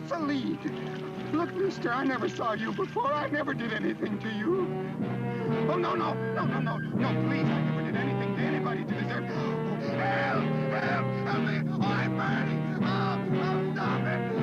What's a lead? Look, mister, I never saw you before. I never did anything to you. Oh, no, please. I never did anything to anybody to deserve... Help me. Oh, I'm burning. Oh, stop it.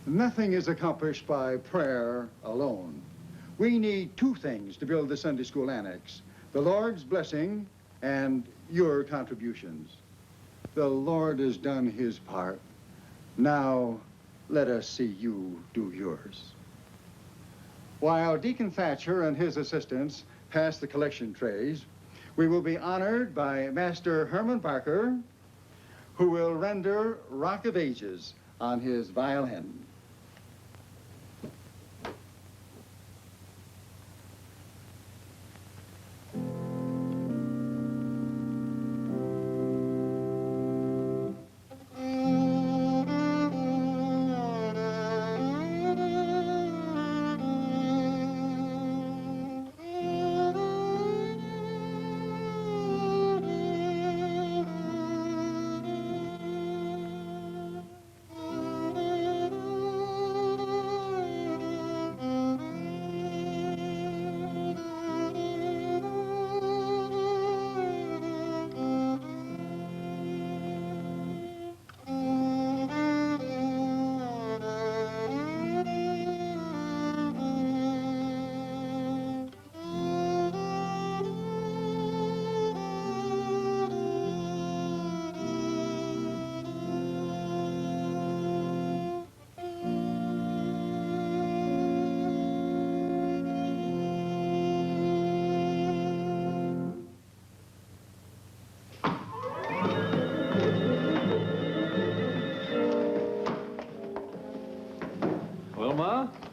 Nothing is accomplished by prayer alone. We need two things to build the Sunday School Annex: the Lord's blessing and your contributions. The Lord has done his part. Now, let us see you do yours. While Deacon Thatcher and his assistants pass the collection trays, we will be honored by Master Herman Barker, who will render Rock of Ages on his violin.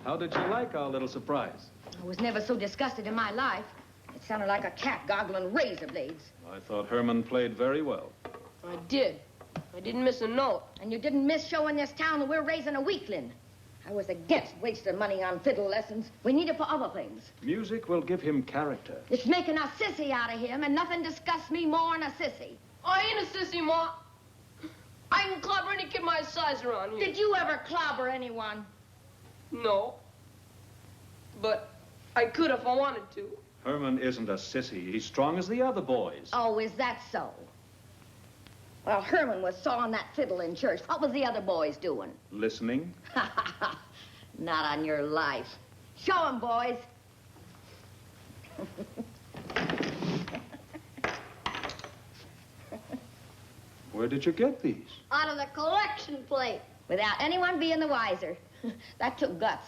How did you like our little surprise? I was never so disgusted in my life. It sounded like a cat goggling razor blades. I thought Herman played very well. I did. I didn't miss a note. And you didn't miss showing this town that we're raising a weakling. I was against wasting money on fiddle lessons. We need it for other things. Music will give him character. It's making a sissy out of him, and nothing disgusts me more than a sissy. I ain't a sissy, Ma. I can clobber any kid my size around here. Did you ever clobber anyone? No. But I could if I wanted to. Herman isn't a sissy. He's strong as the other boys. Oh, is that so? Well, Herman was sawing that fiddle in church. What was the other boys doing? Listening. Not on your life. Show 'em, boys. Where did you get these? Out of the collection plate. Without anyone being the wiser. That took guts.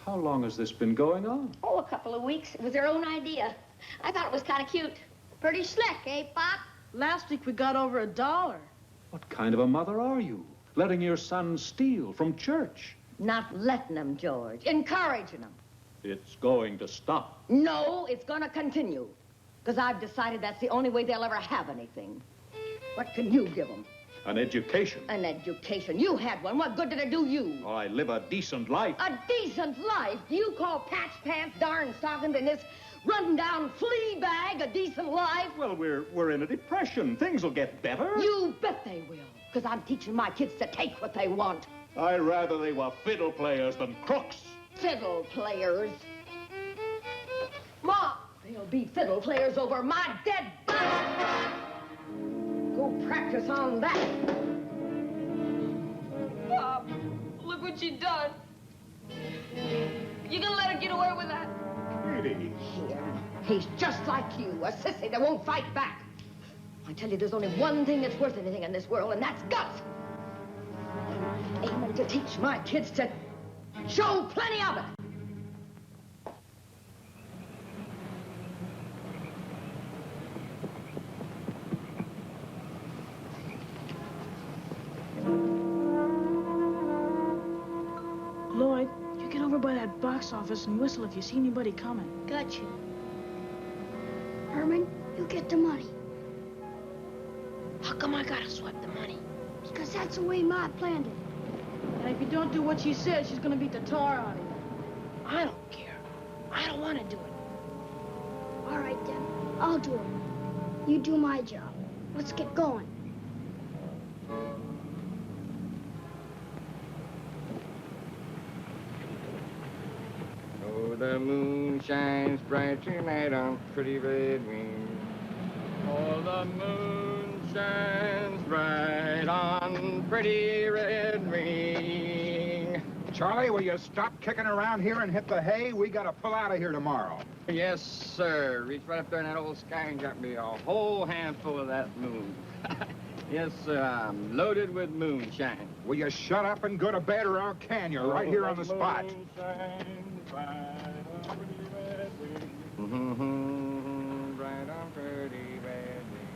How long has this been going on? Oh, a couple of weeks. It was their own idea. I thought it was kind of cute. Pretty slick, eh, Pop? Last week we got over $1. What kind of a mother are you? Letting your son steal from church? Not letting them, George. Encouraging them. It's going to stop. No, it's going to continue. Because I've decided that's the only way they'll ever have anything. What can you give them? An education. An education. You had one. What good did it do you? Oh, I live a decent life. A decent life? Do you call patch pants, darn stockings, and this run-down flea bag a decent life? Well, we're in a depression. Things will get better. You bet they will. Because I'm teaching my kids to take what they want. I'd rather they were fiddle players than crooks. Fiddle players. Mom! They'll be fiddle players over my dead body. Go practice on that. Pop, look what you done. You gonna let her get away with that? Katie. Here, he's just like you, a sissy that won't fight back. I tell you, there's only one thing that's worth anything in this world, and that's guts. I'm aiming to teach my kids to show plenty of it. Lloyd, you get over by that box office and whistle if you see anybody coming. Got you. Herman, you get the money. How come I gotta swipe the money? Because that's the way Ma planned it. And if you don't do what she says, she's gonna beat the tar out of you. I don't care. I don't want to do it. All right, then. I'll do it. You do my job. Let's get going. Oh, the moon shines bright tonight on pretty red wings. Oh, the moon shines bright on pretty red wing. Charlie, will you stop kicking around here and hit the hay? We gotta pull out of here tomorrow. Yes, sir. Reach right up there in that old sky and got me a whole handful of that moon. Yes, sir. I'm loaded with moonshine. Will you shut up and go to bed, or I'll can you right here on the spot? Bright on pretty red wing.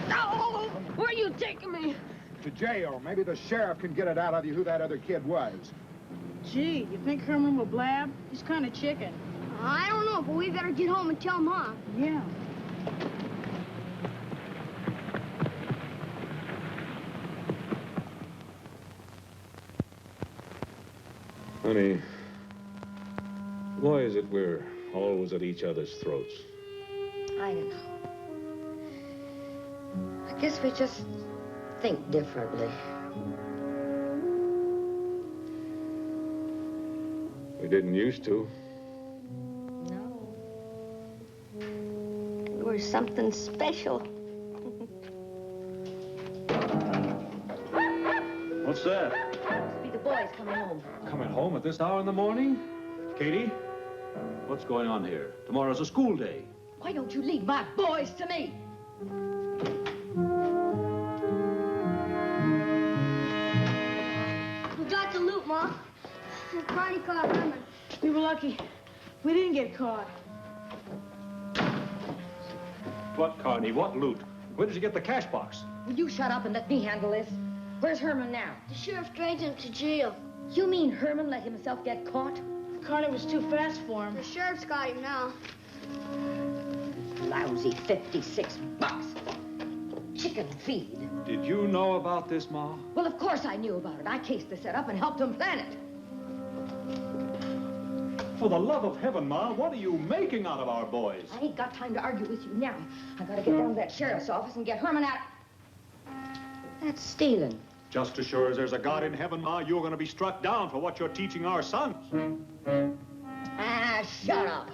No! Where are you taking me? To jail. Maybe the sheriff can get it out of you who that other kid was. Gee, you think Herman will blab? He's kind of chicken. I don't know, but we better get home and tell Mom. Yeah. Honey, why is it we're always at each other's throats? I don't know. I guess we just think differently. We didn't used to. No. We were something special. What's that? Must be the boys coming home. Coming home at this hour in the morning? Katie? What's going on here? Tomorrow's a school day. Why don't you leave my boys to me? We got the loot, Mom. Carney caught Herman. We were lucky. We didn't get caught. What, Carney? What loot? Where did you get the cash box? Will you shut up and let me handle this? Where's Herman now? The sheriff dragged him to jail. You mean Herman let himself get caught? Carney was too fast for him. The sheriff's got him now. Lousy 56 bucks. Chicken feed. Did you know about this, Ma? Well, of course I knew about it. I cased the setup and helped him plan it. For the love of heaven, Ma, what are you making out of our boys? I ain't got time to argue with you now. I gotta get down to that sheriff's office and get Herman out. That's stealing. Just as sure as there's a God in heaven, Ma, you're going to be struck down for what you're teaching our sons. Ah, shut up.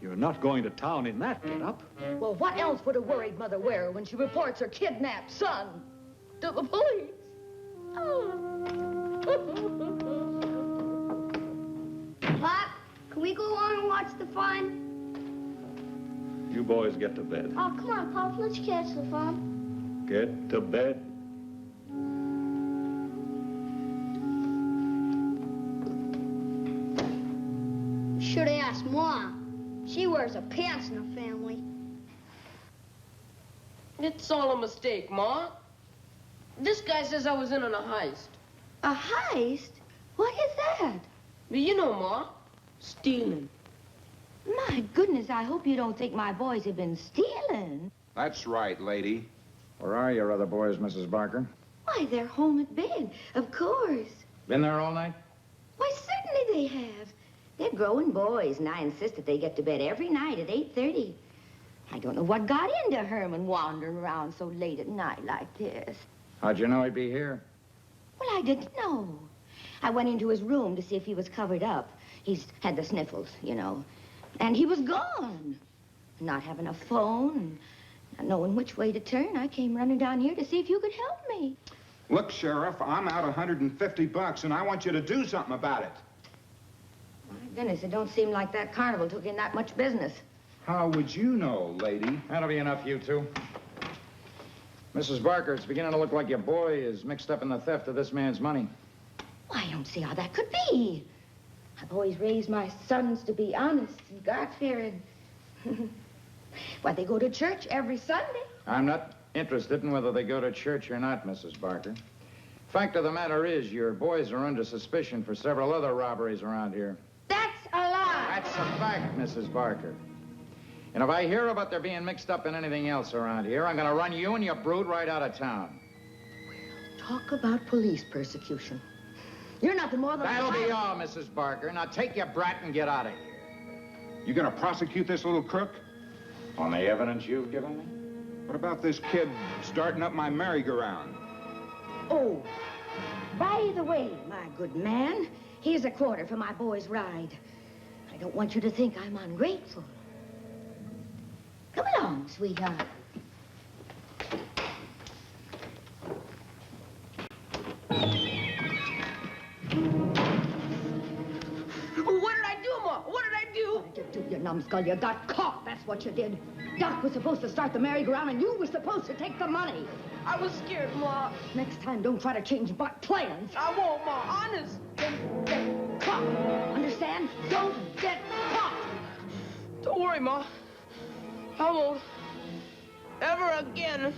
You're not going to town in that get-up. Well, what else would a worried mother wear when she reports her kidnapped son to the police? Pop, can we go on and watch the fun? You boys get to bed. Oh, come on, Pop. Let's catch the fun. Get to bed. Should have asked Ma. She wears a pants in the family. It's all a mistake, Ma. This guy says I was in on a heist. A heist? What is that? But you know, Ma, stealing. My goodness, I hope you don't think my boys have been stealing. That's right, lady. Where are your other boys, Mrs. Barker? Why, they're home at bed, of course. Been there all night? Why, certainly they have. They're growing boys, and I insist that they get to bed every night at 8:30. I don't know what got into Herman wandering around so late at night like this. How'd you know he'd be here? Well, I didn't know. I went into his room to see if he was covered up. He's had the sniffles, you know. And he was gone. Not having a phone, and not knowing which way to turn, I came running down here to see if you could help me. Look, Sheriff, I'm out 150 bucks, and I want you to do something about it. My goodness, it don't seem like that carnival took in that much business. How would you know, lady? That'll be enough, you two. Mrs. Barker, it's beginning to look like your boy is mixed up in the theft of this man's money. Well, I don't see how that could be. I've always raised my sons to be honest and God-fearing. Why, they go to church every Sunday. I'm not interested in whether they go to church or not, Mrs. Barker. Fact of the matter is, your boys are under suspicion for several other robberies around here. That's a lie. That's a fact, Mrs. Barker. And if I hear about their being mixed up in anything else around here, I'm going to run you and your brood right out of town. Talk about police persecution. You're nothing more than... That'll be all, Mrs. Barker. Now take your brat and get out of here. You gonna prosecute this little crook? On the evidence you've given me? What about this kid starting up my merry-go-round? Oh, by the way, my good man, here's a quarter for my boy's ride. I don't want you to think I'm ungrateful. Come along, sweetheart. What did I do, Ma? What did I do? What did you do, you numbskull? You got caught, that's what you did. Doc was supposed to start the merry-go-round, and you were supposed to take the money. I was scared, Ma. Next time, don't try to change plans. I won't, Ma. Honest. Don't get caught. Understand? Don't get caught. Don't worry, Ma. I won't. Ever again.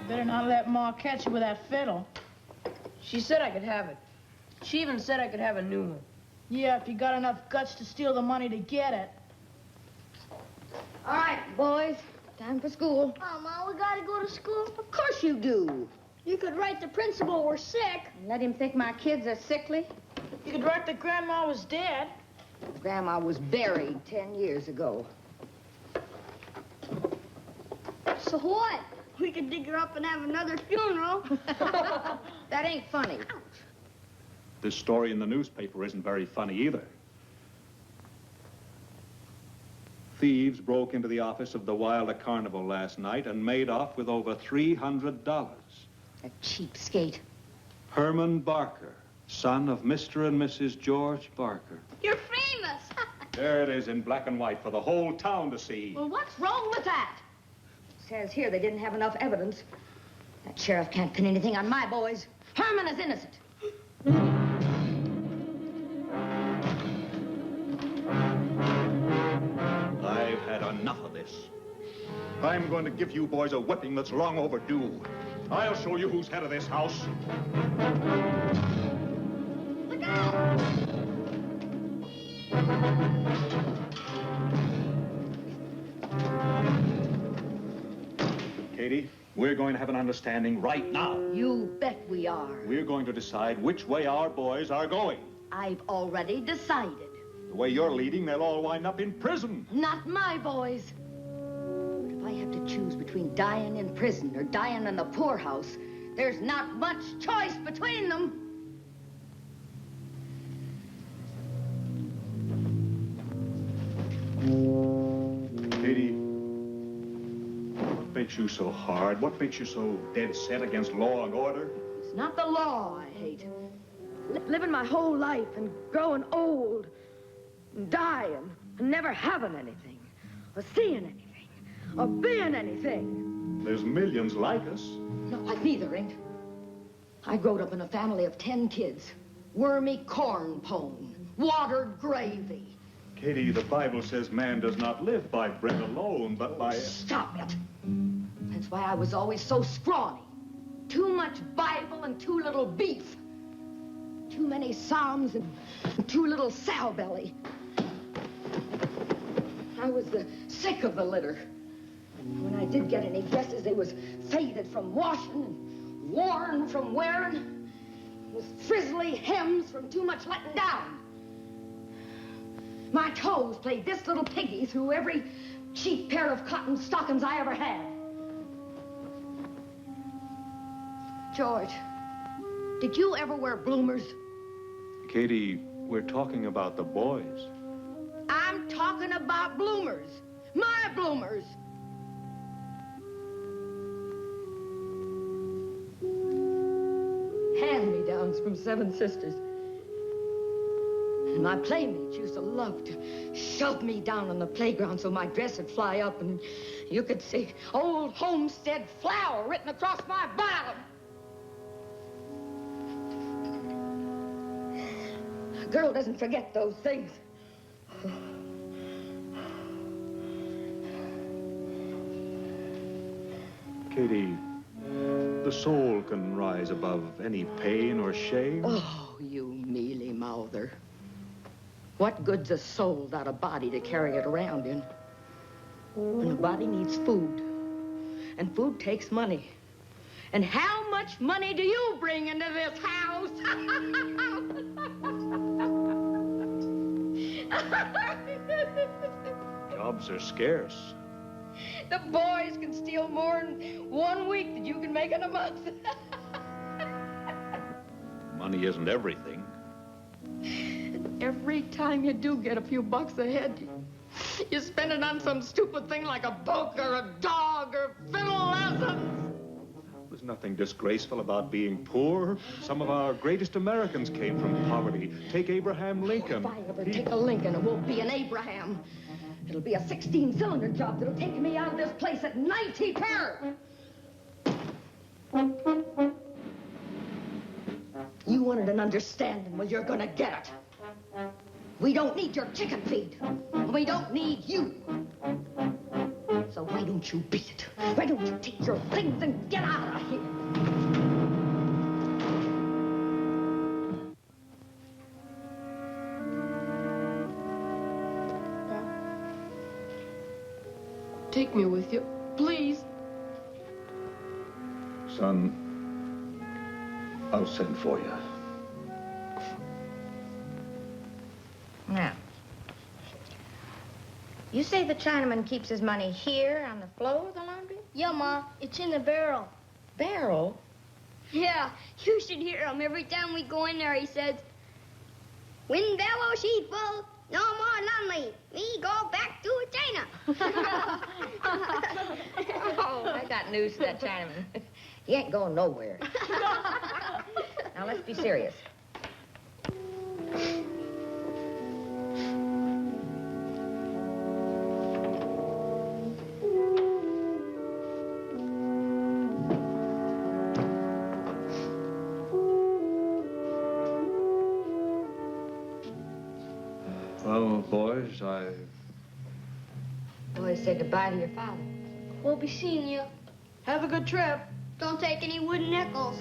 Better not let Ma catch you with that fiddle. She said I could have it. She even said I could have a new one. Yeah, if you got enough guts to steal the money to get it. All right, boys. Time for school. Oh, Ma, we gotta go to school. Of course you do. You could write the principal we're sick. Let him think my kids are sickly. You could write that Grandma was dead. Grandma was buried 10 years ago. So what? We could dig her up and have another funeral. That ain't funny. This story in the newspaper isn't very funny either. Thieves broke into the office of the Wilder Carnival last night and made off with over $300. A cheapskate. Herman Barker, son of Mr. and Mrs. George Barker. You're famous. There it is in black and white for the whole town to see. Well, what's wrong with that? Says here they didn't have enough evidence. That sheriff can't pin anything on my boys. Herman is innocent. I've had enough of this. I'm going to give you boys a whipping that's long overdue. I'll show you who's head of this house. Look out! Katie, we're going to have an understanding right now. You bet we are. We're going to decide which way our boys are going. I've already decided. The way you're leading, they'll all wind up in prison. Not my boys. But if I have to choose between dying in prison or dying in the poorhouse, there's not much choice between them. Katie, what makes you so hard? What makes you so dead set against law and order? It's not the law I hate. Living my whole life and growing old and dying and never having anything or seeing anything or being anything. There's millions like us. No, I neither ain't. I growed up in a family of 10 kids. Wormy corn pone, watered gravy. Katie, the Bible says man does not live by bread alone, but by... Stop it. That's why I was always so scrawny. Too much Bible and too little beef. Too many psalms and too little sow belly. I was sick of the litter. When I did get any dresses, they was faded from washing and worn from wearing, with frizzly hems from too much letting down. My toes played this little piggy through every cheap pair of cotton stockings I ever had. George, did you ever wear bloomers? Katie, we're talking about the boys. I'm talking about bloomers. My bloomers. Hand-me-downs from 7 sisters. And my playmates used to love to shove me down on the playground so my dress would fly up and you could see old homestead flower written across my bottom. A girl doesn't forget those things. Katie, the soul can rise above any pain or shame. Oh, you mealy-mouther. What good's a soul without a body to carry it around in? And a body needs food. And food takes money. And how much money do you bring into this house? Jobs are scarce. The boys can steal more in 1 week than you can make in a month. Money isn't everything. Every time you do get a few bucks ahead, you spend it on some stupid thing like a book or a dog or fiddle lessons. There's nothing disgraceful about being poor. Some of our greatest Americans came from poverty. Take Abraham Lincoln. If I ever take a Lincoln, it won't be an Abraham. It'll be a 16-cylinder job that'll take me out of this place at 90 per. You wanted an understanding. Well, you're gonna get it. We don't need your chicken feed. We don't need you. So why don't you beat it? Why don't you take your things and get out of here? Take me with you, please. Son, I'll send for you. Now, you say the Chinaman keeps his money here on the floor of the laundry? Yeah, Ma, it's in the barrel. Barrel? Yeah, you should hear him every time we go in there. He says, "Wind bellow sheet full, no more lonely. We go back to China." Oh, I got news for that Chinaman. He ain't going nowhere. Now, let's be serious. boys, Boys, say goodbye to your father. We'll be seeing you. Have a good trip. Don't take any wooden nickels.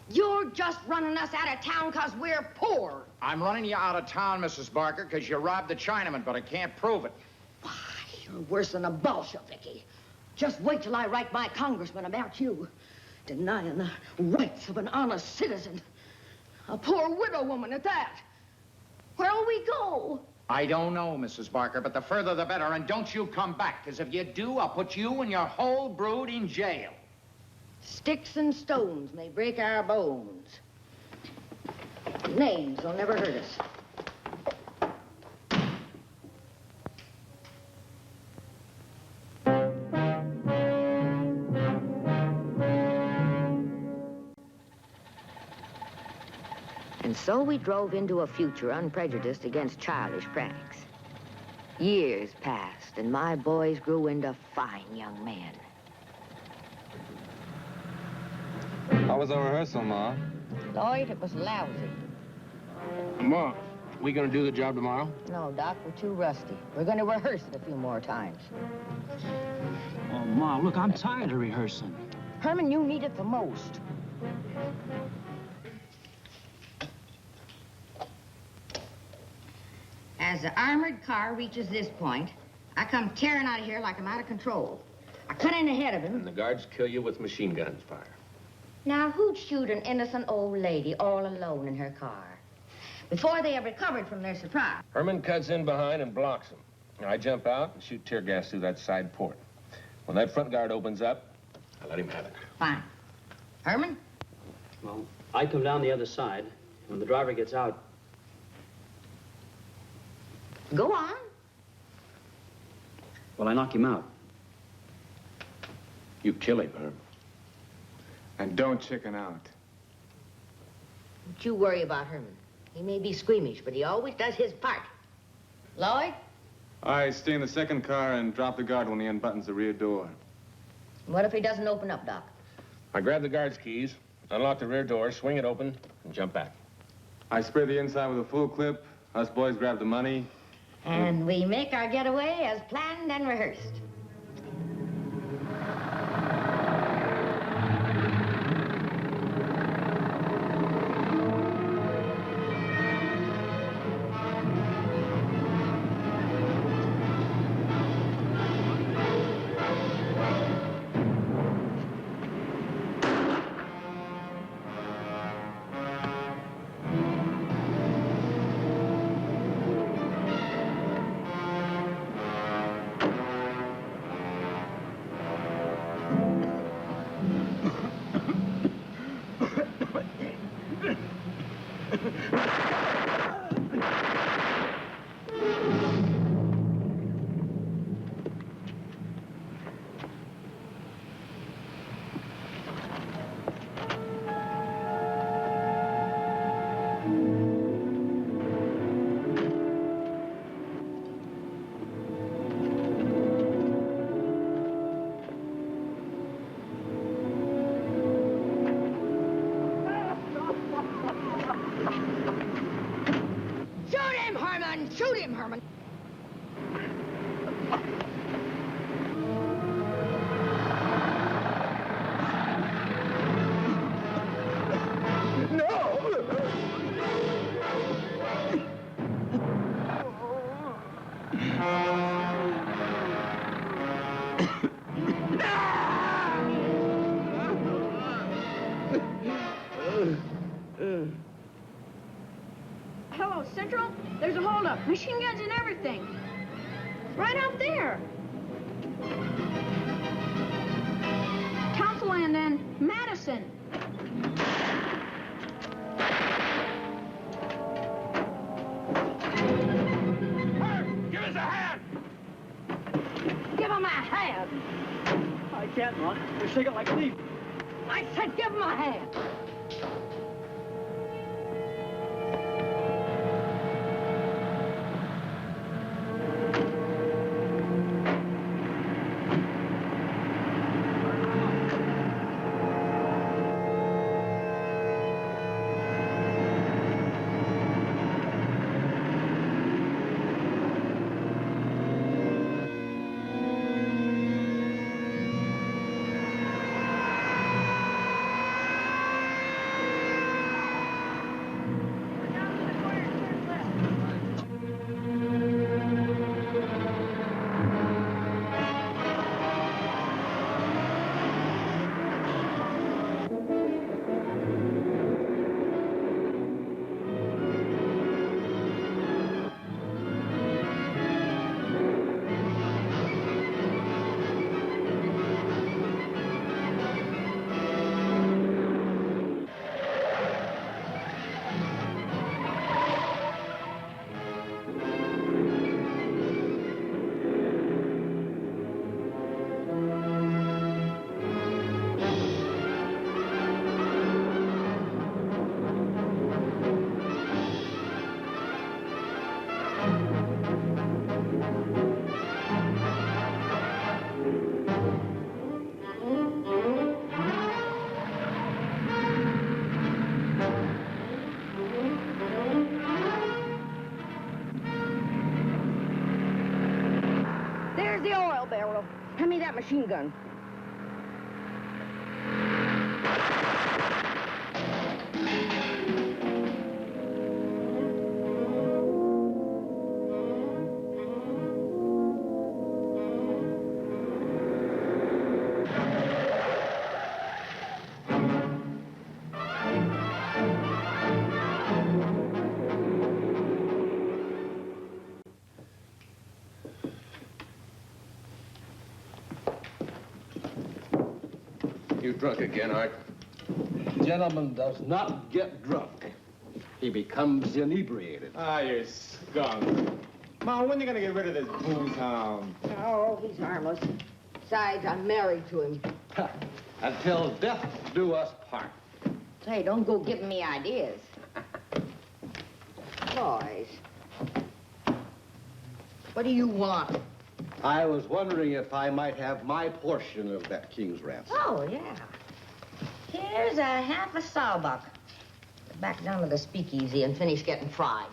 You're just running us out of town because we're poor. I'm running you out of town, Mrs. Barker, because you robbed the Chinaman, but I can't prove it. Why, you're worse than a Bolsheviki. Just wait till I write my congressman about you. Denying the rights of an honest citizen. A poor widow woman at that. Where'll we go? I don't know, Mrs. Barker, but the further the better, and don't you come back, because if you do, I'll put you and your whole brood in jail. Sticks and stones may break our bones. Names will never hurt us. And so we drove into a future unprejudiced against childish pranks. Years passed, and my boys grew into fine young men. How was our rehearsal, Ma? Lloyd, it was lousy. Ma, we gonna do the job tomorrow? No, Doc, we're too rusty. We're going to rehearse it a few more times. Oh, Ma, look, I'm tired of rehearsing. Herman, you need it the most. As the armored car reaches this point, I come tearing out of here like I'm out of control. I cut in ahead of him. And the guards kill you with machine guns fire. Now, who'd shoot an innocent old lady all alone in her car? Before they have recovered from their surprise. Herman cuts in behind and blocks them. I jump out and shoot tear gas through that side port. When that front guard opens up, I let him have it. Fine. Herman? Well, I come down the other side. When the driver gets out... Go on. Well, I knock him out. You kill him, Herman. And don't chicken out. Don't you worry about Herman. He may be squeamish, but he always does his part. Lloyd? I stay in the second car and drop the guard when he unbuttons the rear door. What if he doesn't open up, Doc? I grab the guard's keys, unlock the rear door, swing it open, and jump back. I spray the inside with a full clip. Us boys grab the money. And we make our getaway as planned and rehearsed. Shoot him, Herman. Hello, Central? There's a holdup. Machine guns and everything. Right out there. Councilland and Madison. Give us a hand! Give him a hand. I can't, Ma. They're shaking like a leaf. I said give him a hand. Hand me that machine gun. You drunk again, Art? Gentleman does not get drunk. He becomes inebriated. Ah, you're skunk. Ma, when you gonna get rid of this booze hound? Oh, he's harmless. Besides, I'm married to him. Until death do us part. Say, don't go giving me ideas. Boys. What do you want? I was wondering if I might have my portion of that king's ransom. Oh, yeah. Here's a half a sawbuck. Back down to the speakeasy and finish getting fried.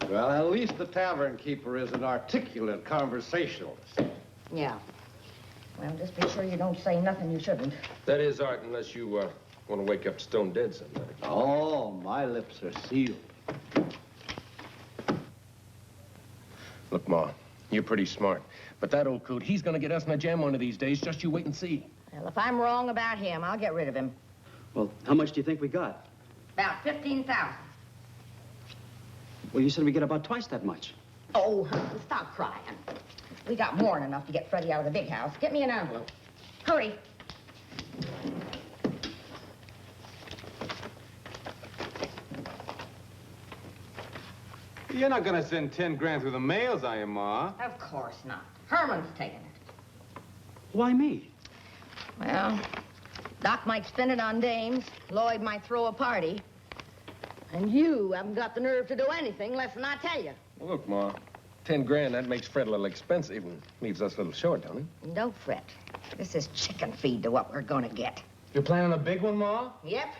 Well, at least the tavern keeper is an articulate conversationalist. Yeah. Well, just be sure you don't say nothing you shouldn't. That is, Art, unless you want to wake up stone dead someday. Oh, my lips are sealed. Look, Ma, you're pretty smart. But that old coot, he's gonna get us in a jam one of these days. Just you wait and see. Well, if I'm wrong about him, I'll get rid of him. Well, how much do you think we got? About 15,000. Well, you said we get about twice that much. Oh, stop crying. We got more than enough to get Freddie out of the big house. Get me an envelope. Hurry. You're not gonna send 10 grand through the mails, are you, Ma? Of course not. Herman's taking it. Why me? Well, Doc might spend it on dames. Lloyd might throw a party. And you haven't got the nerve to do anything less than I tell you. Well, look, Ma, 10 grand, that makes Fred a little expensive and leaves us a little short, don't it? Don't fret. This is chicken feed to what we're gonna get. You're planning a big one, Ma? Yep.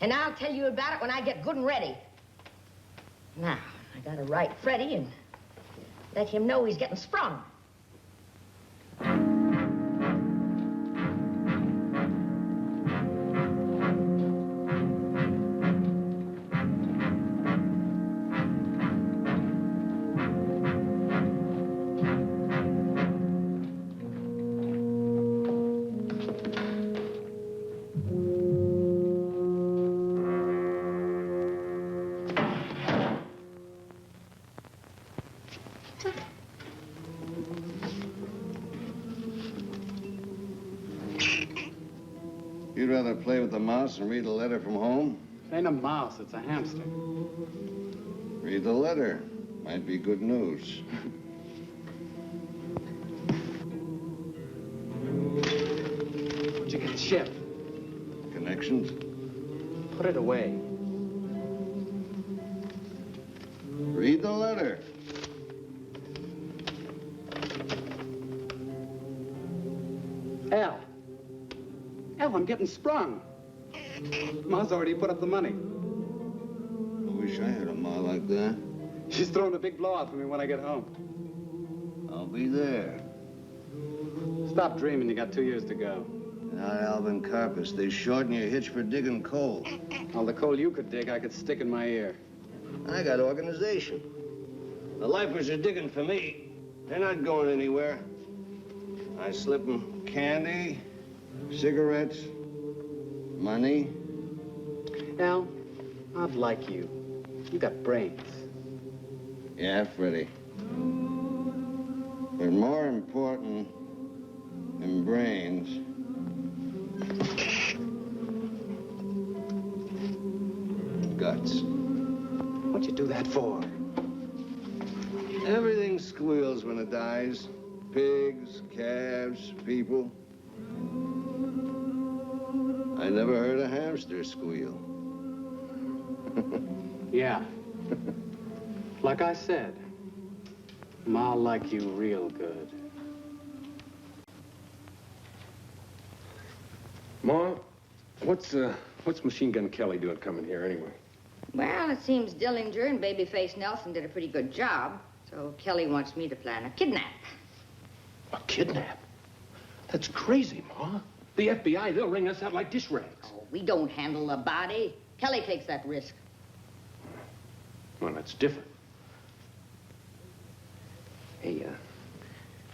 And I'll tell you about it when I get good and ready. Now, I gotta write Freddie and let him know he's getting sprung. You'd rather play with the mouse and read a letter from home? It ain't a mouse, it's a hamster. Read the letter. Might be good news. Where'd you get the ship? Connections? Put it away. Read the letter. Al, I'm getting sprung. Ma's already put up the money. I wish I had a ma like that. She's throwing a big blowout for me when I get home. I'll be there. Stop dreaming, you got 2 years to go. Not Alvin Karpis. They shorten your hitch for digging coal. All the coal you could dig, I could stick in my ear. I got organization. The lifers are digging for me. They're not going anywhere. I slip them candy, cigarettes, money. Al, I'd like you. You got brains. Yeah, Freddie. But more important than brains, guts. What'd you do that for? Everything squeals when it dies. Pigs, calves, people. I never heard a hamster squeal. Yeah. Like I said, Ma'll like you real good. Ma, what's Machine Gun Kelly doing coming here anyway? Well, it seems Dillinger and Babyface Nelson did a pretty good job. So Kelly wants me to plan a kidnap. A kidnap? That's crazy, Ma. The FBI, they'll wring us out like dish rags. Oh, we don't handle the body. Kelly takes that risk. Well, that's different. Hey,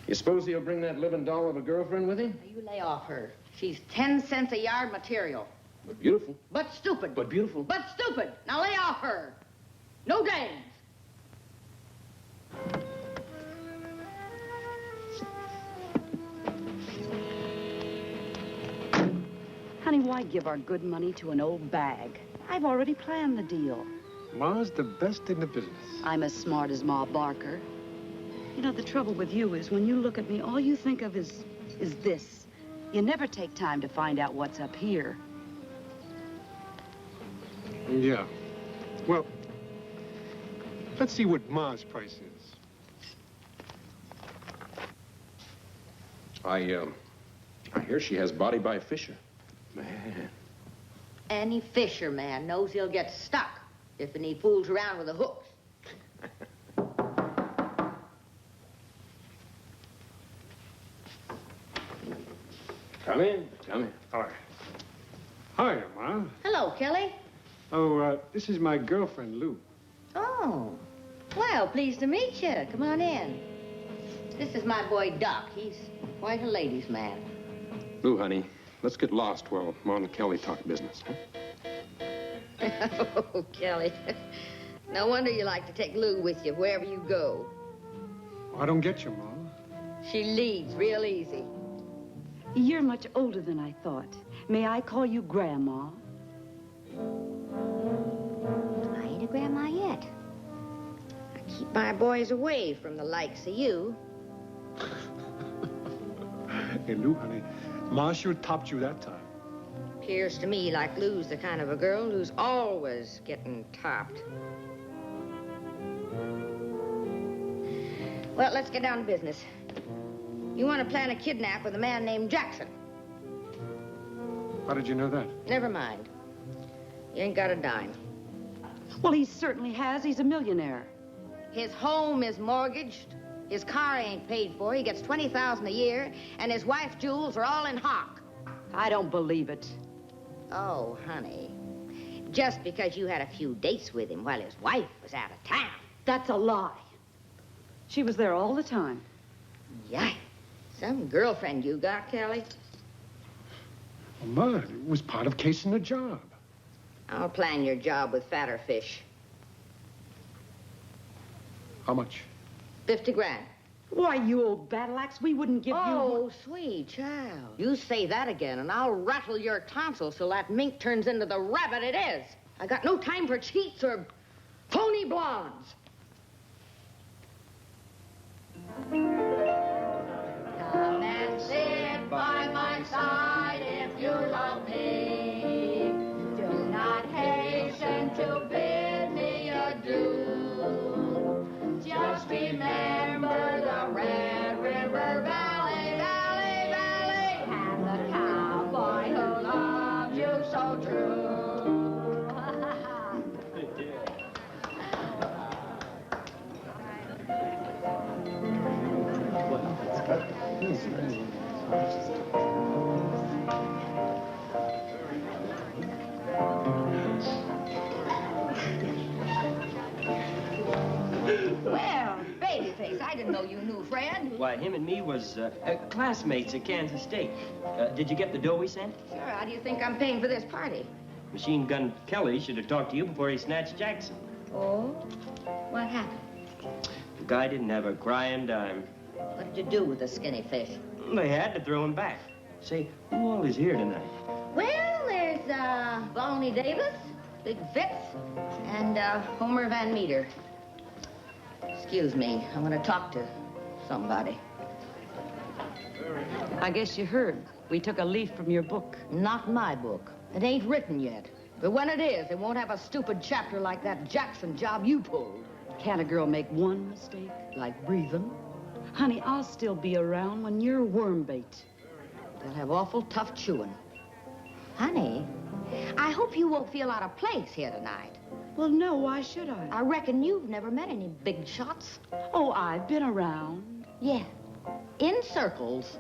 you suppose he'll bring that living doll of a girlfriend with him? You lay off her. She's 10 cents a yard material. But beautiful. But stupid. But beautiful. But stupid. Now lay off her. No games. Honey, why give our good money to an old bag? I've already planned the deal. Ma's the best in the business. I'm as smart as Ma Barker. You know, the trouble with you is when you look at me, all you think of is this. You never take time to find out what's up here. Yeah. Well, let's see what Ma's price is. I hear she has body by Fisher. Man. Any fisherman knows he'll get stuck if he fools around with the hooks. Come in, come in. All right. Hiya, Ma. Hello, Kelly. Oh, this is my girlfriend, Lou. Oh, well, pleased to meet you. Come on in. This is my boy, Doc. He's quite a ladies' man. Lou, honey, let's get lost while Ma and Kelly talk business, huh? Oh, Kelly. No wonder you like to take Lou with you wherever you go. I don't get you, Ma. She leads real easy. You're much older than I thought. May I call you Grandma? I ain't a grandma yet. I keep my boys away from the likes of you. Hey, Lou, honey, Ma sure topped you that time. Appears to me like Lou's the kind of a girl who's always getting topped. Well, let's get down to business. You want to plan a kidnap with a man named Jackson. How did you know that? Never mind. You ain't got a dime. Well, he certainly has. He's a millionaire. His home is mortgaged. His car ain't paid for. He gets $20,000 a year, and his wife's jewels are all in hock. I don't believe it. Oh, honey. Just because you had a few dates with him while his wife was out of town. That's a lie. She was there all the time. Yeah. Some girlfriend you got, Kelly. Well, Ma, it was part of casing the job. I'll plan your job with fatter fish. How much? 50 grand. Why, you old battle axe, we wouldn't give you... Oh, sweet child. You say that again, and I'll rattle your tonsils till that mink turns into the rabbit it is. I got no time for cheats or phony blondes. Come and sit by my side if you love me. Do not hasten to bid me adieu. Just remember the Red River Valley, Valley, Valley, and the cowboy who loved you so true. Well, babyface, I didn't know you knew Fred. Why, him and me was classmates at Kansas State. Did you get the dough we sent? Sure, how do you think I'm paying for this party? Machine Gun Kelly should have talked to you before he snatched Jackson. Oh? What happened? The guy didn't have a crying dime. What did you do with the skinny fish? They had to throw him back. Say, who all is here tonight? Well, there's Volney Davis, Big Fitz, and Homer Van Meter. Excuse me, I'm going to talk to somebody. I guess you heard. We took a leaf from your book. Not my book. It ain't written yet. But when it is, it won't have a stupid chapter like that Jackson job you pulled. Can't a girl make one mistake? Like breathing? Honey, I'll still be around when you're worm bait. They'll have awful tough chewing. Honey, I hope you won't feel out of place here tonight. Well, no, why should I? I reckon you've never met any big shots. Oh, I've been around. Yeah, in circles.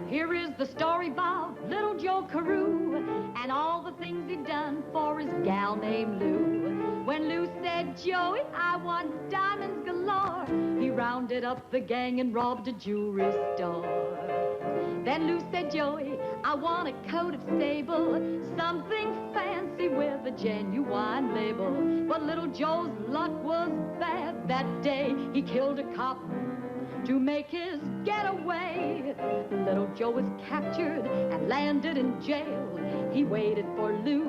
Here is the story about little Joe Carew and all the things he'd done for his gal named Lou. When Lou said, Joey, I want diamonds galore, he rounded up the gang and robbed a jewelry store. Then Lou said, Joey, I want a coat of sable, something fancy with a genuine label. But little Joe's luck was bad that day. He killed a cop to make his getaway. Little Joe was captured and landed in jail. He waited for Lou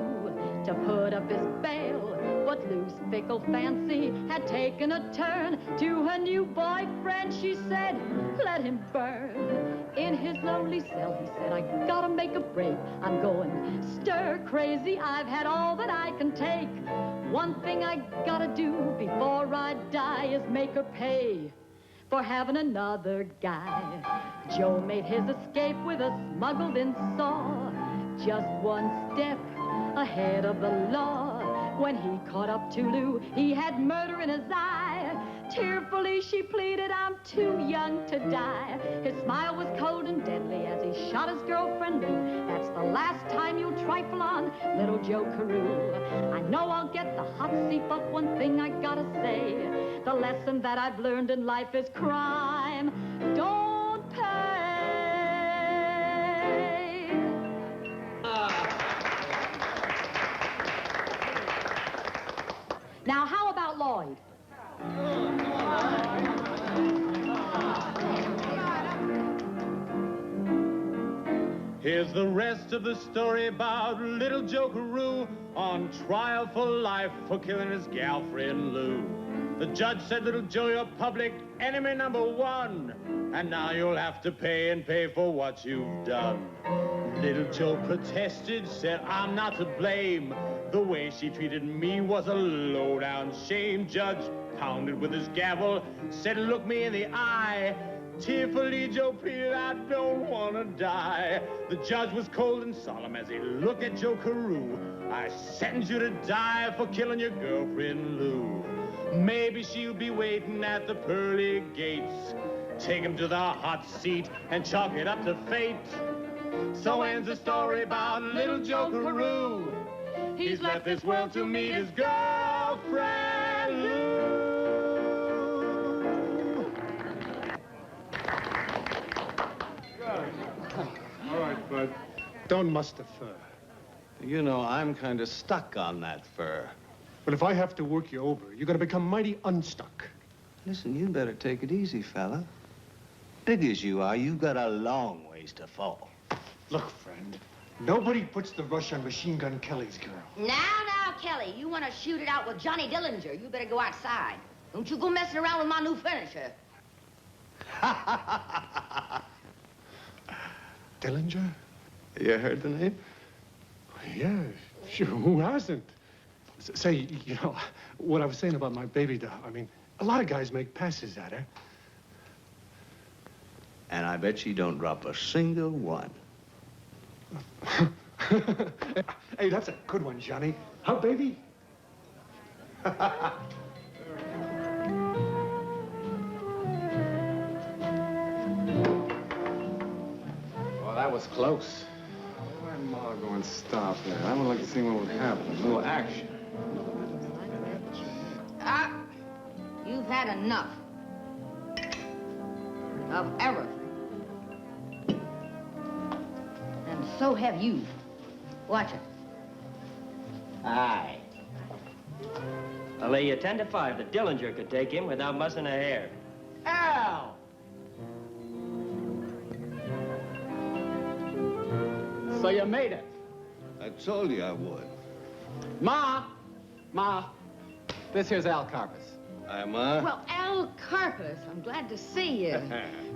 to put up his bail. But Lou's fickle fancy had taken a turn. To her new boyfriend she said, let him burn. In his lonely cell he said, I gotta make a break. I'm going stir crazy. I've had all that I can take. One thing I gotta do before I die is make her pay for having another guy. Joe made his escape with a smuggled-in saw, just one step ahead of the law. When he caught up to Lou, he had murder in his eye. Tearfully she pleaded, I'm too young to die. His smile was cold and deadly as he shot his girlfriend Lou. That's the last time you'll trifle on little Joe Carew. I know I'll get the hot seat, but one thing I gotta say, the lesson that I've learned in life is crime don't pay. Now, how about Lloyd? Here's the rest of the story about little Joe Carew on trial for life for killing his gal friend Lou. The judge said, little Joe, you're public enemy number one, and now you'll have to pay and pay for what you've done. Little Joe protested, said, I'm not to blame. The way she treated me was a low-down shame. Judge pounded with his gavel, said, look me in the eye. Tearfully Joe pleaded, I don't want to die. The judge was cold and solemn as he looked at Joe Carew. I sentence you to die for killing your girlfriend Lou. Maybe she'll be waiting at the pearly gates. Take him to the hot seat and chalk it up to fate. So ends the story about little Joe Carew. He's left this world to meet his girlfriend Lou. All right, bud. Don't muss the fur. You know, I'm kind of stuck on that fur. But if I have to work you over, you're going to become mighty unstuck. Listen, you better take it easy, fella. Big as you are, you've got a long ways to fall. Look, friend, nobody puts the rush on Machine Gun Kelly's girl. Now, Kelly, you want to shoot it out with Johnny Dillinger, you better go outside. Don't you go messing around with my new finisher. Dillinger? You heard the name? Yeah, sure, who hasn't? Say, you know, what I was saying about my baby doll, I mean, a lot of guys make passes at her. And I bet she don't drop a single one. Hey, that's a good one, Johnny. Huh, baby? Well, that was close. Why am Ma going to stop there? I would like to see what would happen. A little action. You've had enough of everything. And so have you. Watch it. Aye. I'll lay you 10 to 5 that Dillinger could take him without mussing a hair. Al! So you made it. I told you I would. Ma! Ma! This here's Al Karpis. Hi, Ma. Well, Barker-Karpis, I'm glad to see you.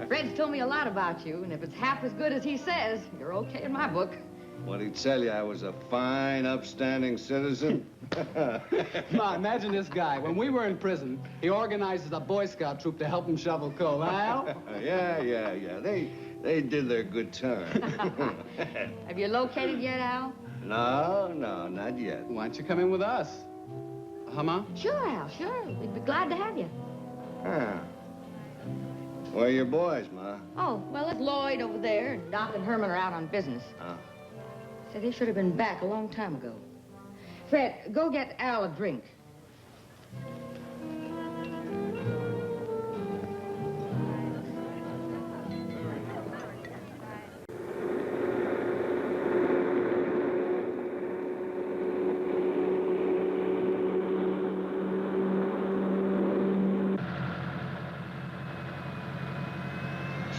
Fred's told me a lot about you, and if it's half as good as he says, you're okay in my book. What'd he tell you? I was a fine, upstanding citizen? Ma, imagine this guy. When we were in prison, he organizes a Boy Scout troop to help him shovel coal, huh, Al? Yeah. They did their good turn. Have you located yet, Al? No, not yet. Why don't you come in with us? Huh, Ma? Sure, Al, sure. We'd be glad to have you. Huh. Where are your boys, Ma? Oh, well, it's Lloyd over there, and Doc and Herman are out on business. Oh. Said he should have been back a long time ago. Fred, go get Al a drink.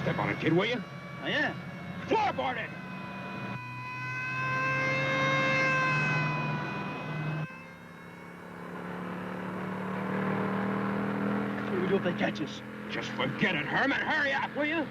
Step on it, kid, will you? Oh, yeah. Floorboard it! What do we do if they catch us? Just forget it, Herman. Hurry up, will you?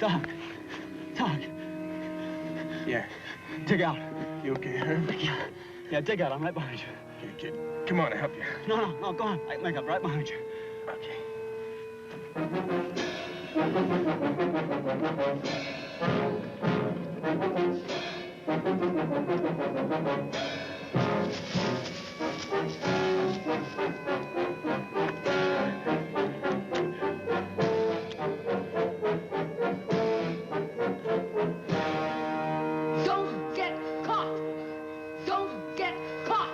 Doc. Yeah. Dig out. You okay, Herm? Yeah, dig out. I'm right behind you. Okay, kid. Come on, I'll help you. No, go on. I can make up right behind you. Okay. Don't get caught! Don't get caught!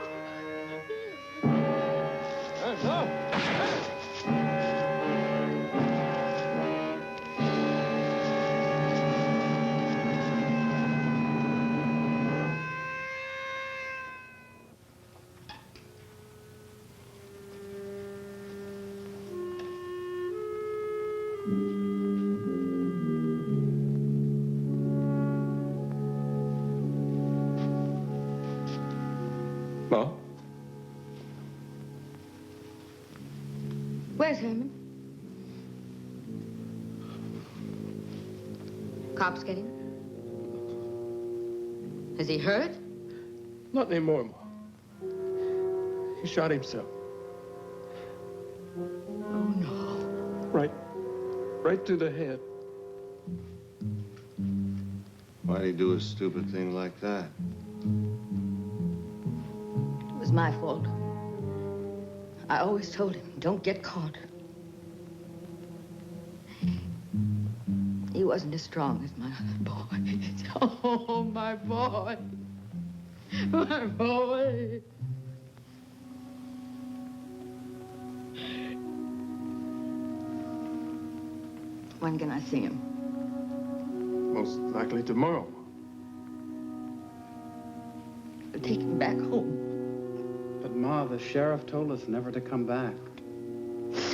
Ma? Where's Herman? Cops get him? Is he hurt? Not anymore, Ma. He shot himself. Oh, no. Right through the head. Why'd he do a stupid thing like that? It was my fault. I always told him, don't get caught. He wasn't as strong as my other boy. Oh, my boy. My boy. When can I see him? Most likely tomorrow. Take him back home. But, Ma, the sheriff told us never to come back.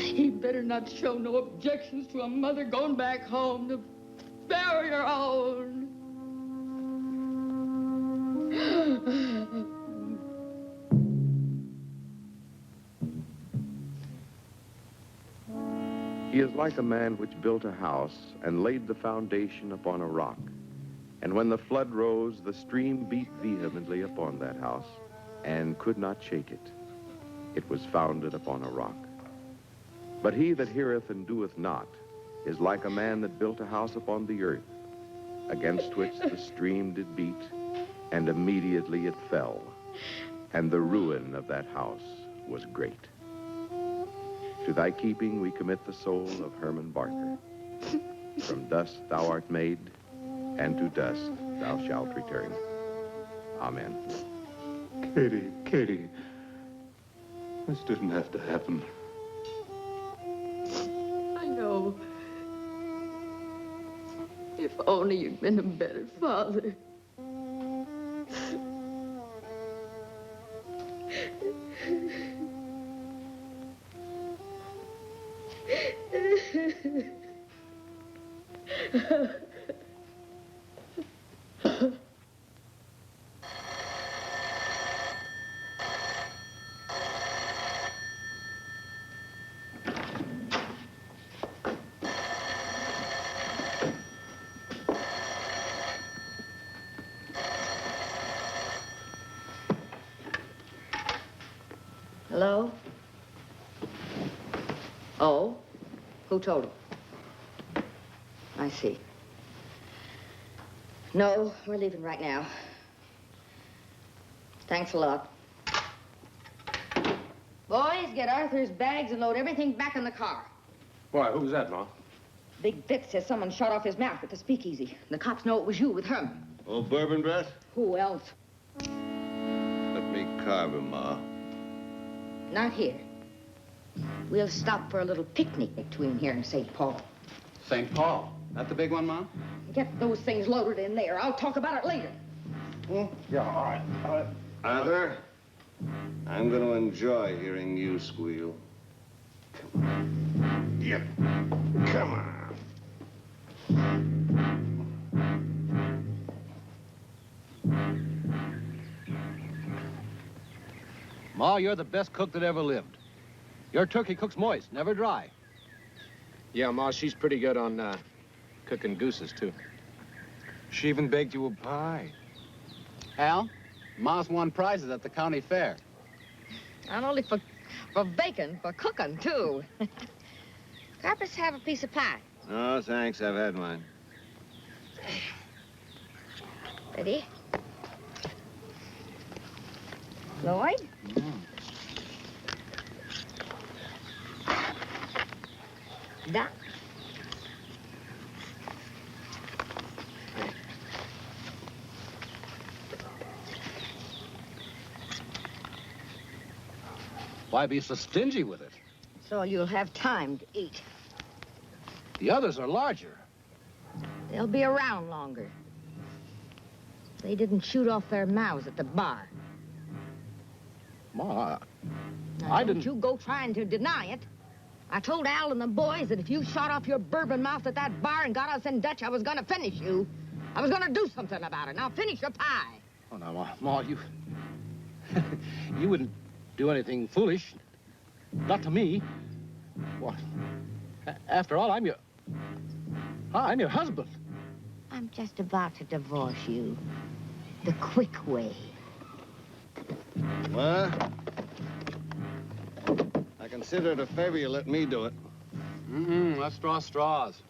He better not show no objections to a mother going back home to bury her own. He is like a man which built a house and laid the foundation upon a rock. And when the flood rose, the stream beat vehemently upon that house and could not shake it. It was founded upon a rock. But he that heareth and doeth not is like a man that built a house upon the earth, against which the stream did beat, and immediately it fell, and the ruin of that house was great. To thy keeping we commit the soul of Herman Barker. From dust thou art made, and to dust thou shalt return. Amen. Katie. This didn't have to happen. I know. only you'd been a better father. Hello? Oh? Who told him? I see. No, we're leaving right now. Thanks a lot. Boys, get Arthur's bags and load everything back in the car. Why, who's that, Ma? Big Fitz says someone shot off his mouth at the speakeasy. The cops know it was you with Herman. Old bourbon breath? Who else? Let me carve him, Ma. Not here. We'll stop for a little picnic between here and St. Paul. St. Paul? That the big one, Ma? Get those things loaded in there. I'll talk about it later. Yeah, all right. Arthur, I'm going to enjoy hearing you squeal. Come on. Yep. Come on. Ma, you're the best cook that ever lived. Your turkey cooks moist, never dry. Yeah, Ma, she's pretty good on cooking gooses, too. She even baked you a pie. Al, Ma's won prizes at the county fair. Not only for bacon, for cooking, too. Karpis, have a piece of pie. No, thanks. I've had mine. Ready? Lloyd? Doc? Why be so stingy with it? So you'll have time to eat. The others are larger. They'll be around longer. They didn't shoot off their mouths at the bar. Ma, Now, I don't didn't... you go trying to deny it. I told Al and the boys that if you shot off your bourbon mouth at that bar and got us in Dutch, I was going to finish you. I was going to do something about it. Now finish your pie. Oh, now, Ma, you... you wouldn't do anything foolish. Not to me. What? After all, I'm your husband. I'm just about to divorce you. The quick way. What? I consider it a favor you let me do it. Let's draw straws.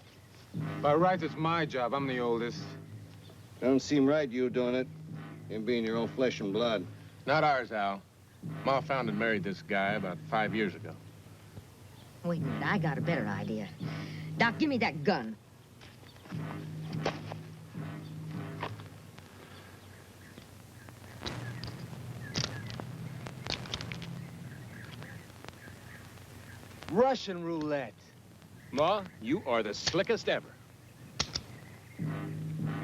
By rights, it's my job. I'm the oldest. Don't seem right, you doing it. Him being your own flesh and blood. Not ours, Al. Ma found and married this guy about 5 years ago. Wait a minute, I got a better idea. Doc, give me that gun. Russian roulette. Ma, you are the slickest ever.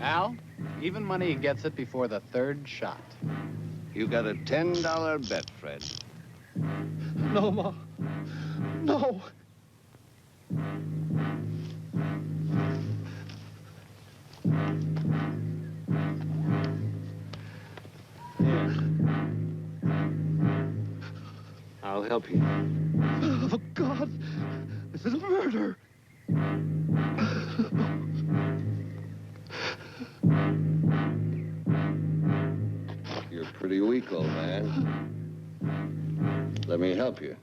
Al, even money gets it before the third shot. You got a $10 bet, Fred. No, Ma. No. Here. I'll help you. Oh, for God, this is murder. You're pretty weak, old man. Let me help you.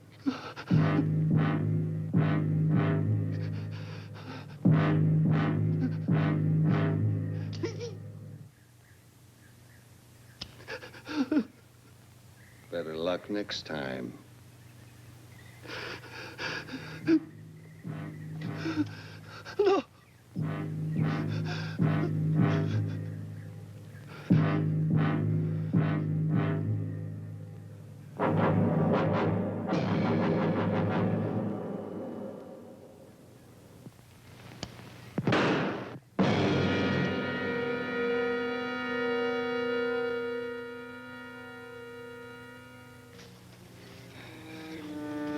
Better luck next time. No.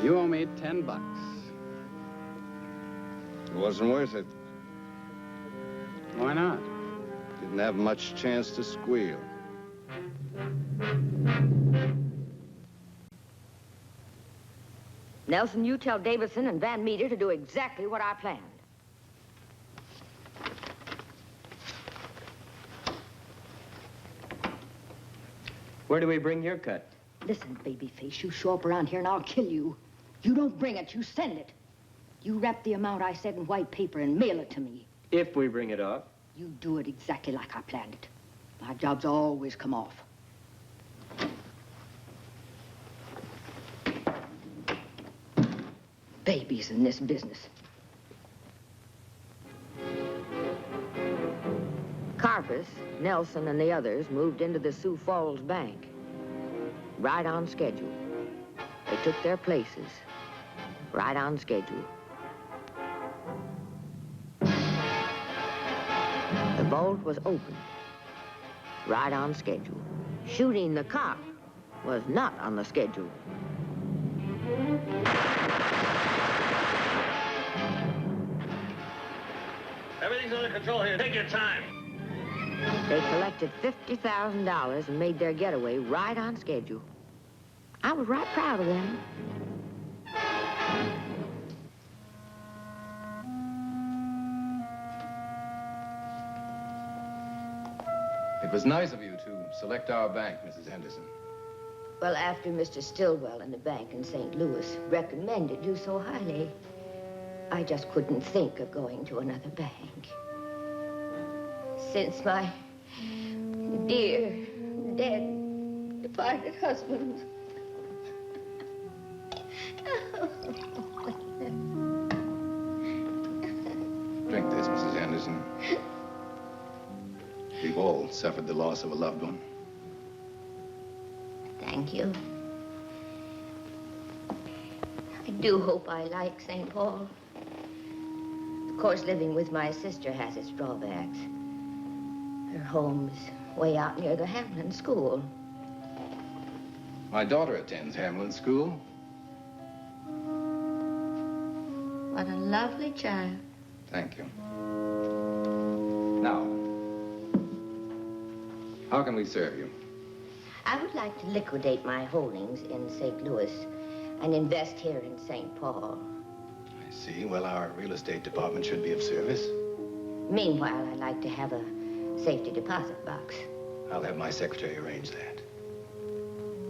You owe me $10. It wasn't worth it. Why not? Didn't have much chance to squeal. Nelson, you tell Davidson and Van Meter to do exactly what I planned. Where do we bring your cut? Listen, babyface, you show up around here and I'll kill you. You don't bring it, you send it. You wrap the amount I said in white paper and mail it to me. If we bring it off. You do it exactly like I planned it. My jobs always come off. Babies in this business. Karpis, Nelson, and the others moved into the Sioux Falls Bank. Right on schedule. They took their places. Right on schedule. The vault was open. Right on schedule. Shooting the cop was not on the schedule. Everything's under control here. Take your time. They collected $50,000 and made their getaway right on schedule. I was right proud of them. It was nice of you to select our bank, Mrs. Henderson. Well, after Mr. Stillwell in the bank in St. Louis recommended you so highly, I just couldn't think of going to another bank. Since my dear, dead, departed husband. Drink this, Mrs. Henderson. We've all suffered the loss of a loved one. Thank you. I do hope I like St. Paul. Of course, living with my sister has its drawbacks. Her home's way out near the Hamlin School. My daughter attends Hamlin School. What a lovely child. Thank you. Now, how can we serve you? I would like to liquidate my holdings in St. Louis and invest here in St. Paul. I see. Well, our real estate department should be of service. Meanwhile, I'd like to have a safety deposit box. I'll have my secretary arrange that.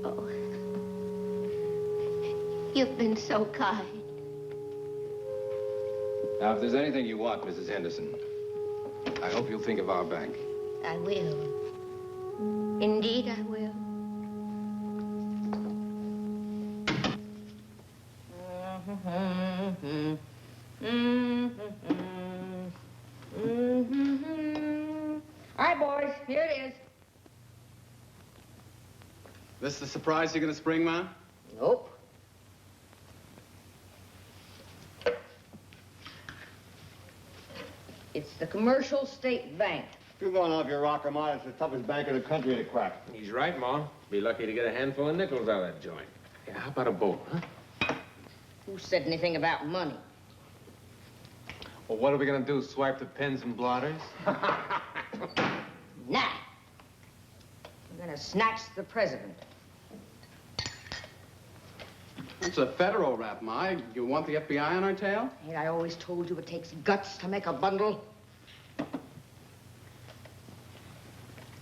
Oh, you've been so kind. Now, if there's anything you want, Mrs. Henderson, I hope you'll think of our bank. I will. Indeed, I will. All right, boys, here it is. This the surprise you're gonna spring, Ma? Nope. It's the Commercial State Bank. You're going off your rocker, Ma. It's the toughest bank in the country to crack. He's right, Ma. Be lucky to get a handful of nickels out of that joint. Yeah, how about a bowl, huh? Who said anything about money? Well, what are we gonna do, swipe the pens and blotters? Nah. We're gonna snatch the president. It's a federal rap, Ma. You want the FBI on our tail? Ain't I always told you it takes guts to make a bundle?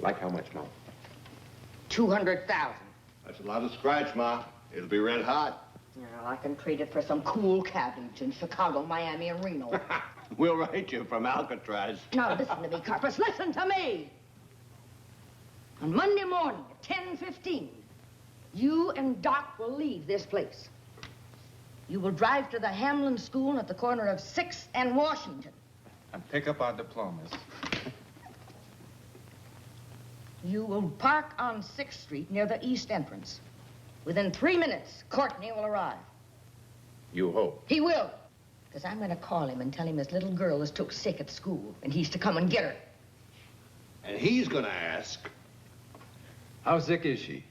Like how much, Ma? 200,000. That's a lot of scratch, Ma. It'll be red hot. You know, I can trade it for some cool cabbage in Chicago, Miami, and Reno. We'll write you from Alcatraz. Now, listen to me, Karpis. Listen to me. On Monday morning at 10:15, you and Doc will leave this place. You will drive to the Hamlin School at the corner of 6th and Washington. And pick up our diplomas. You will park on 6th Street near the east entrance. Within 3 minutes, Courtney will arrive. You hope. He will. Because I'm going to call him and tell him his little girl is took sick at school, and he's to come and get her. And he's gonna ask. How sick is she?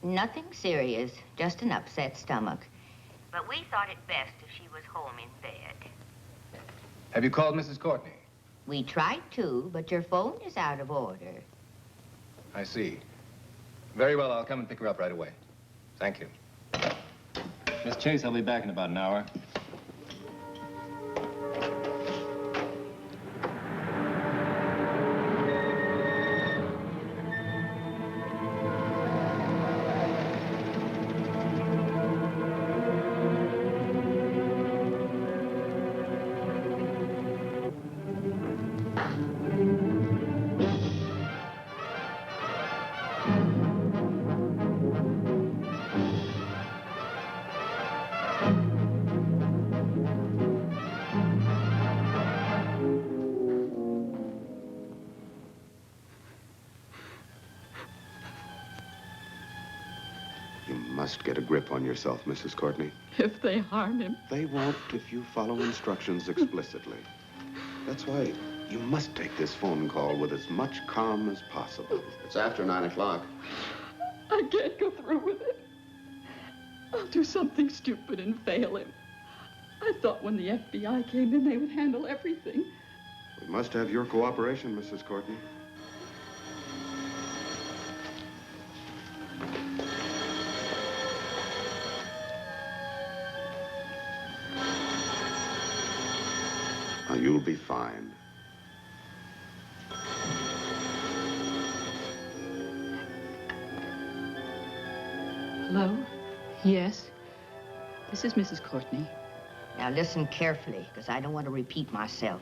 Nothing serious, just an upset stomach. but we thought it best if she was home in bed. Have you called Mrs. Courtney? We tried to, but your phone is out of order. I see. Very well, I'll come and pick her up right away. Thank you. Miss Chase, I'll be back in about an hour. You must get a grip on yourself, Mrs. Courtney. If they harm him. They won't if you follow instructions explicitly. That's why you must take this phone call with as much calm as possible. It's after 9 o'clock. I can't go through with it. I'll do something stupid and fail him. I thought when the FBI came in, they would handle everything. We must have your cooperation, Mrs. Courtney. Now, you'll be fine. Hello? Yes? This is Mrs. Courtney. Now listen carefully, because I don't want to repeat myself.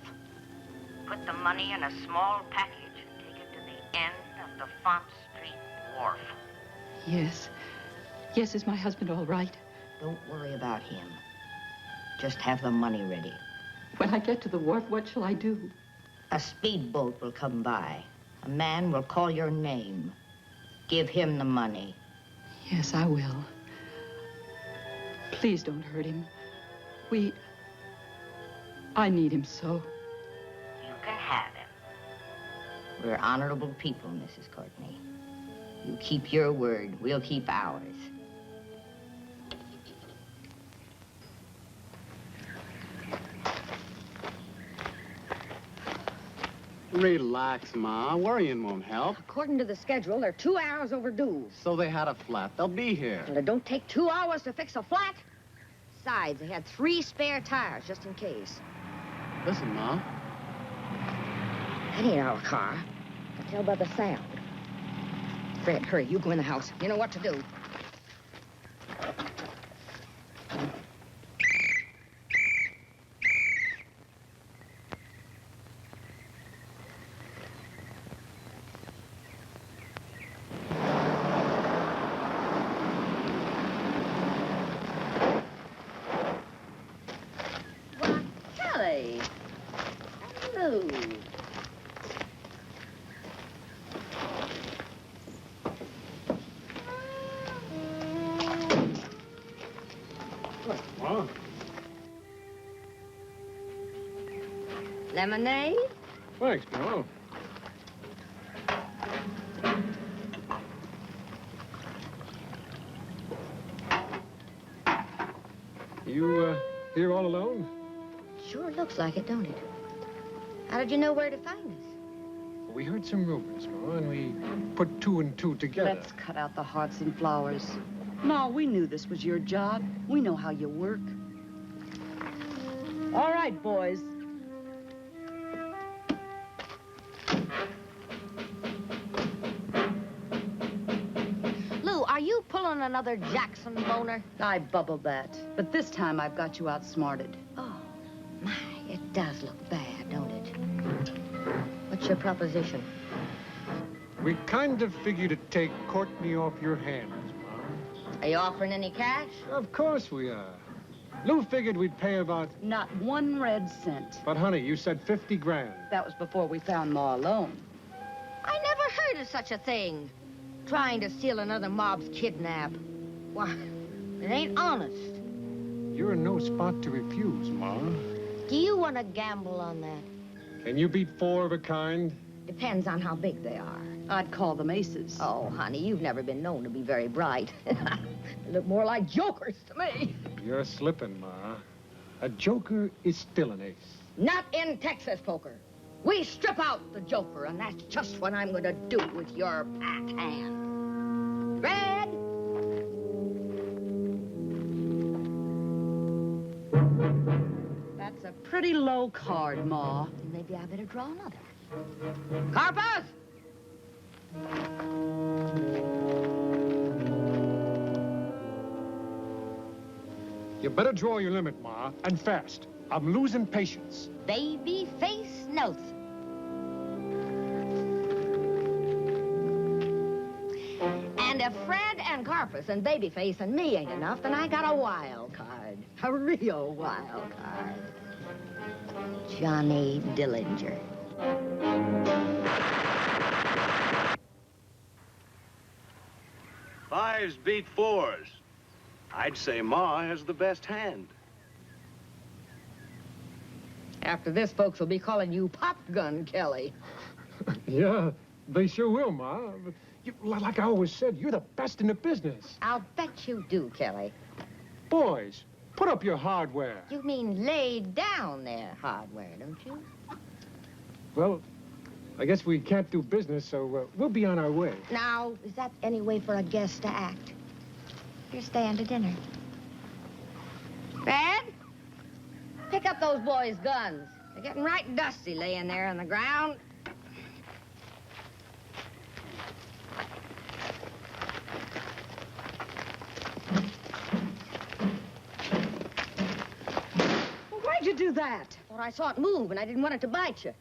Put the money in a small package and take it to the end of the Font Street Wharf. Yes. Yes, is my husband all right? Don't worry about him. Just have the money ready. When I get to the wharf, what shall I do? A speedboat will come by. A man will call your name. Give him the money. Yes, I will. Please don't hurt him. I need him so. You can have him. We're honorable people, Mrs. Courtney. You keep your word, we'll keep ours. Relax, Ma. Worrying won't help. According to the schedule, they're 2 hours overdue. So they had a flat. They'll be here. Well, it don't take 2 hours to fix a flat. Besides, they had 3 spare tires, just in case. Listen, Ma. That ain't our car. I can tell by the sound. Fred, hurry, you go in the house. You know what to do. Hello. Ma? Lemonade? Thanks, Ma. You, here all alone? Sure looks like it, don't it? How did you know where to find us? We heard some rumors, Ma, and we put 2 and 2 together. Let's cut out the hearts and flowers. Ma, we knew this was your job. We know how you work. All right, boys. Lou, are you pulling another Jackson boner? I bubbled that. But this time I've got you outsmarted. Oh, my, it does look bad, don't it? What's your proposition? We kind of figured to take Courtney off your hands, Ma. Are you offering any cash? Of course we are. Lou figured we'd pay about... Not 1 red cent. But, honey, you said 50 grand. That was before we found Ma alone. I never heard of such a thing. Trying to steal another mob's kidnap. Why, it ain't honest. You're in no spot to refuse, Ma. Do you want to gamble on that? Can you beat 4 of a kind? Depends on how big they are. I'd call them aces. Oh, honey, you've never been known to be very bright. They look more like jokers to me. You're slipping, Ma. A joker is still an ace. Not in Texas poker. We strip out the joker, and that's just what I'm going to do with your pack hand. Red! That's a pretty low card, Ma. Maybe I better draw another. Karpis! You better draw your limit, Ma, and fast. I'm losing patience. Baby face Nelson. And if Fred and Karpis and Babyface and me ain't enough, then I got a wild card. A real wild card. Johnny Dillinger. Fives beat fours. I'd say Ma has the best hand. After this, folks will be calling you Pop Gun Kelly. Yeah, they sure will, Ma. But like I always said, you're the best in the business. I'll bet you do, Kelly. Boys, put up your hardware. You mean lay down their hardware, don't you? Well, I guess we can't do business, so we'll be on our way. Now, is that any way for a guest to act? You're staying to dinner. Fred? Pick up those boys' guns. They're getting right dusty laying there on the ground. Well, why'd you do that? Well, I saw it move, and I didn't want it to bite you.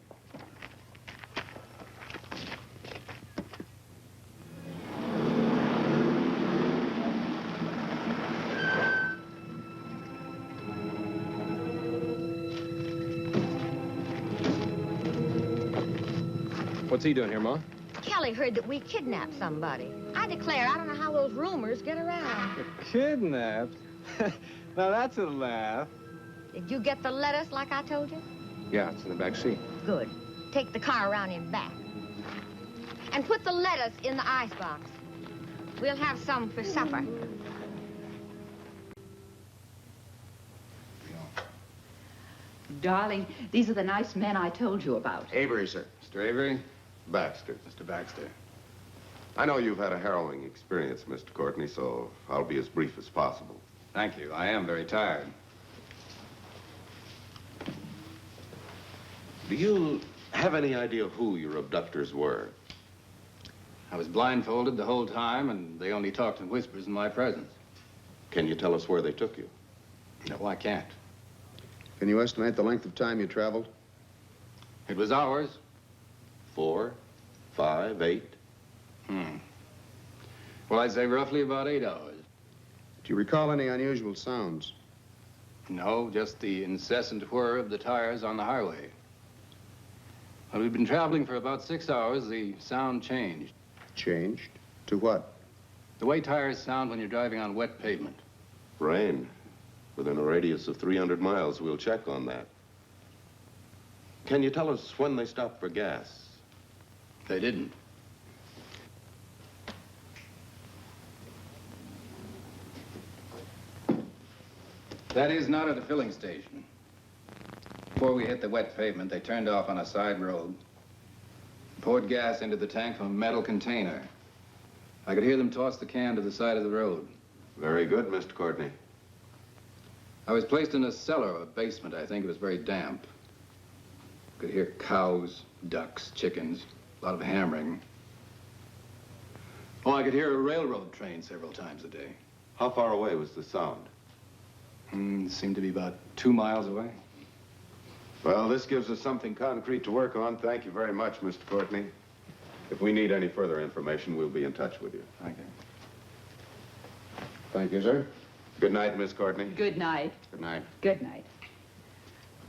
What's he doing here, Ma? Kelly heard that we kidnapped somebody. I declare, I don't know how those rumors get around. Kidnapped? Now that's a laugh. Did you get the lettuce like I told you? Yeah, it's in the back seat. Good. Take the car around in back. And put the lettuce in the icebox. We'll have some for supper. Darling, these are the nice men I told you about. Avery, sir. Mr. Avery? Baxter. Mr. Baxter. I know you've had a harrowing experience, Mr. Courtney, so I'll be as brief as possible. Thank you. I am very tired. Do you have any idea who your abductors were? I was blindfolded the whole time, and they only talked in whispers in my presence. Can you tell us where they took you? No, I can't. Can you estimate the length of time you traveled? It was hours. 4, 5, 8? Well, I'd say roughly about 8 hours. Do you recall any unusual sounds? No, just the incessant whir of the tires on the highway. Well, we'd been traveling for about 6 hours. The sound changed. Changed? To what? The way tires sound when you're driving on wet pavement. Rain. Within a radius of 300 miles, we'll check on that. Can you tell us when they stopped for gas? They didn't. That is not at a filling station. Before we hit the wet pavement, they turned off on a side road, poured gas into the tank from a metal container. I could hear them toss the can to the side of the road. Very good, Mr. Courtney. I was placed in a cellar or a basement. I think it was very damp. Could hear cows, ducks, chickens, a lot of hammering. Oh, I could hear a railroad train several times a day. How far away was the sound? It seemed to be about 2 miles away. Well, this gives us something concrete to work on. Thank you very much, Mr. Courtney. If we need any further information, we'll be in touch with you. Thank you. Thank you, sir. Good night, Miss Courtney. Good night. Good night. Good night.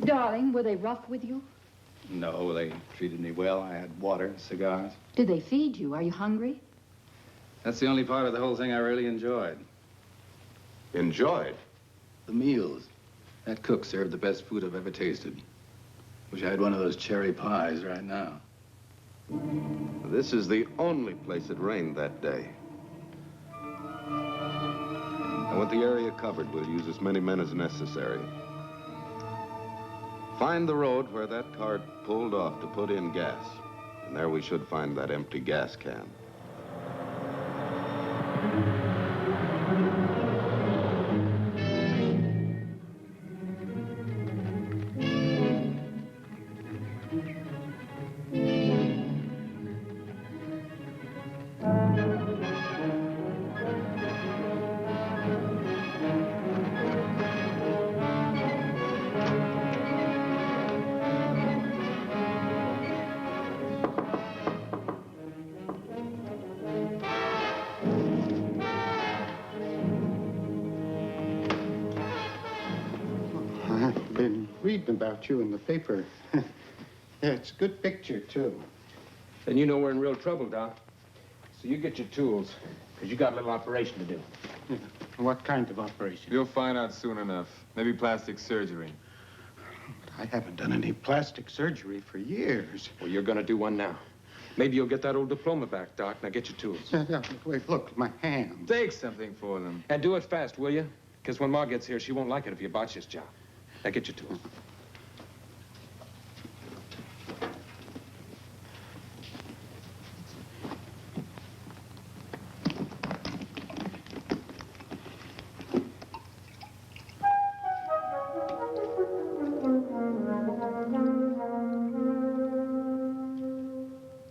Darling, were they rough with you? No, they treated me well. I had water, cigars. Did they feed you? Are you hungry? That's the only part of the whole thing I really enjoyed. Enjoyed? The meals. That cook served the best food I've ever tasted. Wish I had one of those cherry pies right now. This is the only place it rained that day. And with want the area covered. We'll use as many men as necessary. Find the road where that cart pulled off to put in gas. And there we should find that empty gas can. I've been reading about you in the paper. Yeah, it's a good picture, too. Then you know we're in real trouble, Doc. So you get your tools, because you got a little operation to do. Yeah. What kind of operation? You'll find out soon enough. Maybe plastic surgery. I haven't done any plastic surgery for years. Well, you're going to do one now. Maybe you'll get that old diploma back, Doc. Now get your tools. Yeah, wait, look, my hand. Take something for them. And do it fast, will you? Because when Ma gets here, she won't like it if you botch this job. Now get your tools.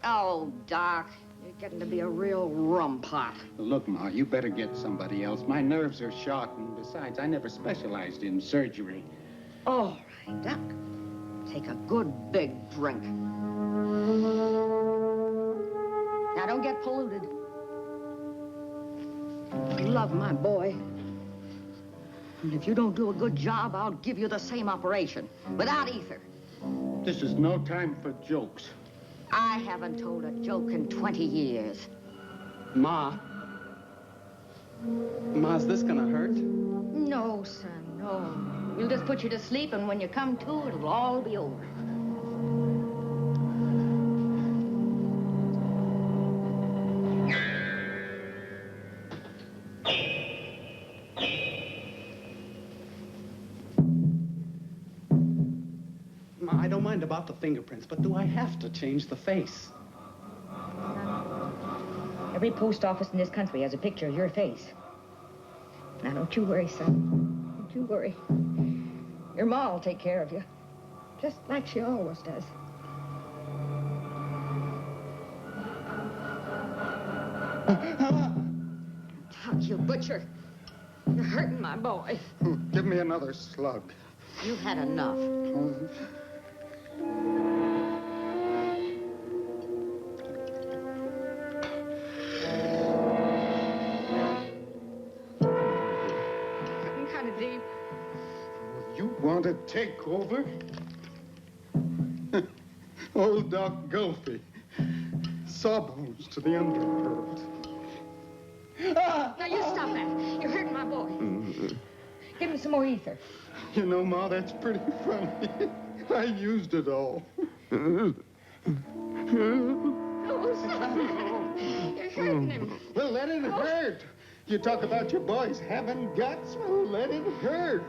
Oh, Doc, you're getting to be a real rum pot. Look, Ma, you better get somebody else. My nerves are shot, and besides, I never specialized in surgery. All right, Doc. Take a good big drink. Now, don't get polluted. I love my boy. And if you don't do a good job, I'll give you the same operation, without ether. This is no time for jokes. I haven't told a joke in 20 years. Ma, is this gonna hurt? No, son, no. We'll just put you to sleep, and when you come to, it'll all be over. Ma, I don't mind about the fingerprints, but do I have to change the face? Every post office in this country has a picture of your face. Now, don't you worry, son. Don't you worry. Your ma will take care of you, just like she always does. Doc, you butcher. You're hurting my boy. Give me another slug. You've had enough. Kind of deep. You want to take over? Old Doc Gulfy. Sawbones to the underworld. Now, you stop that. You're hurting my boy. Give him some more ether. You know, Ma, that's pretty funny. I used it all. Oh, stop it. You're hurting him. Well, let it hurt. You talk about your boys having guts. Well, let it hurt.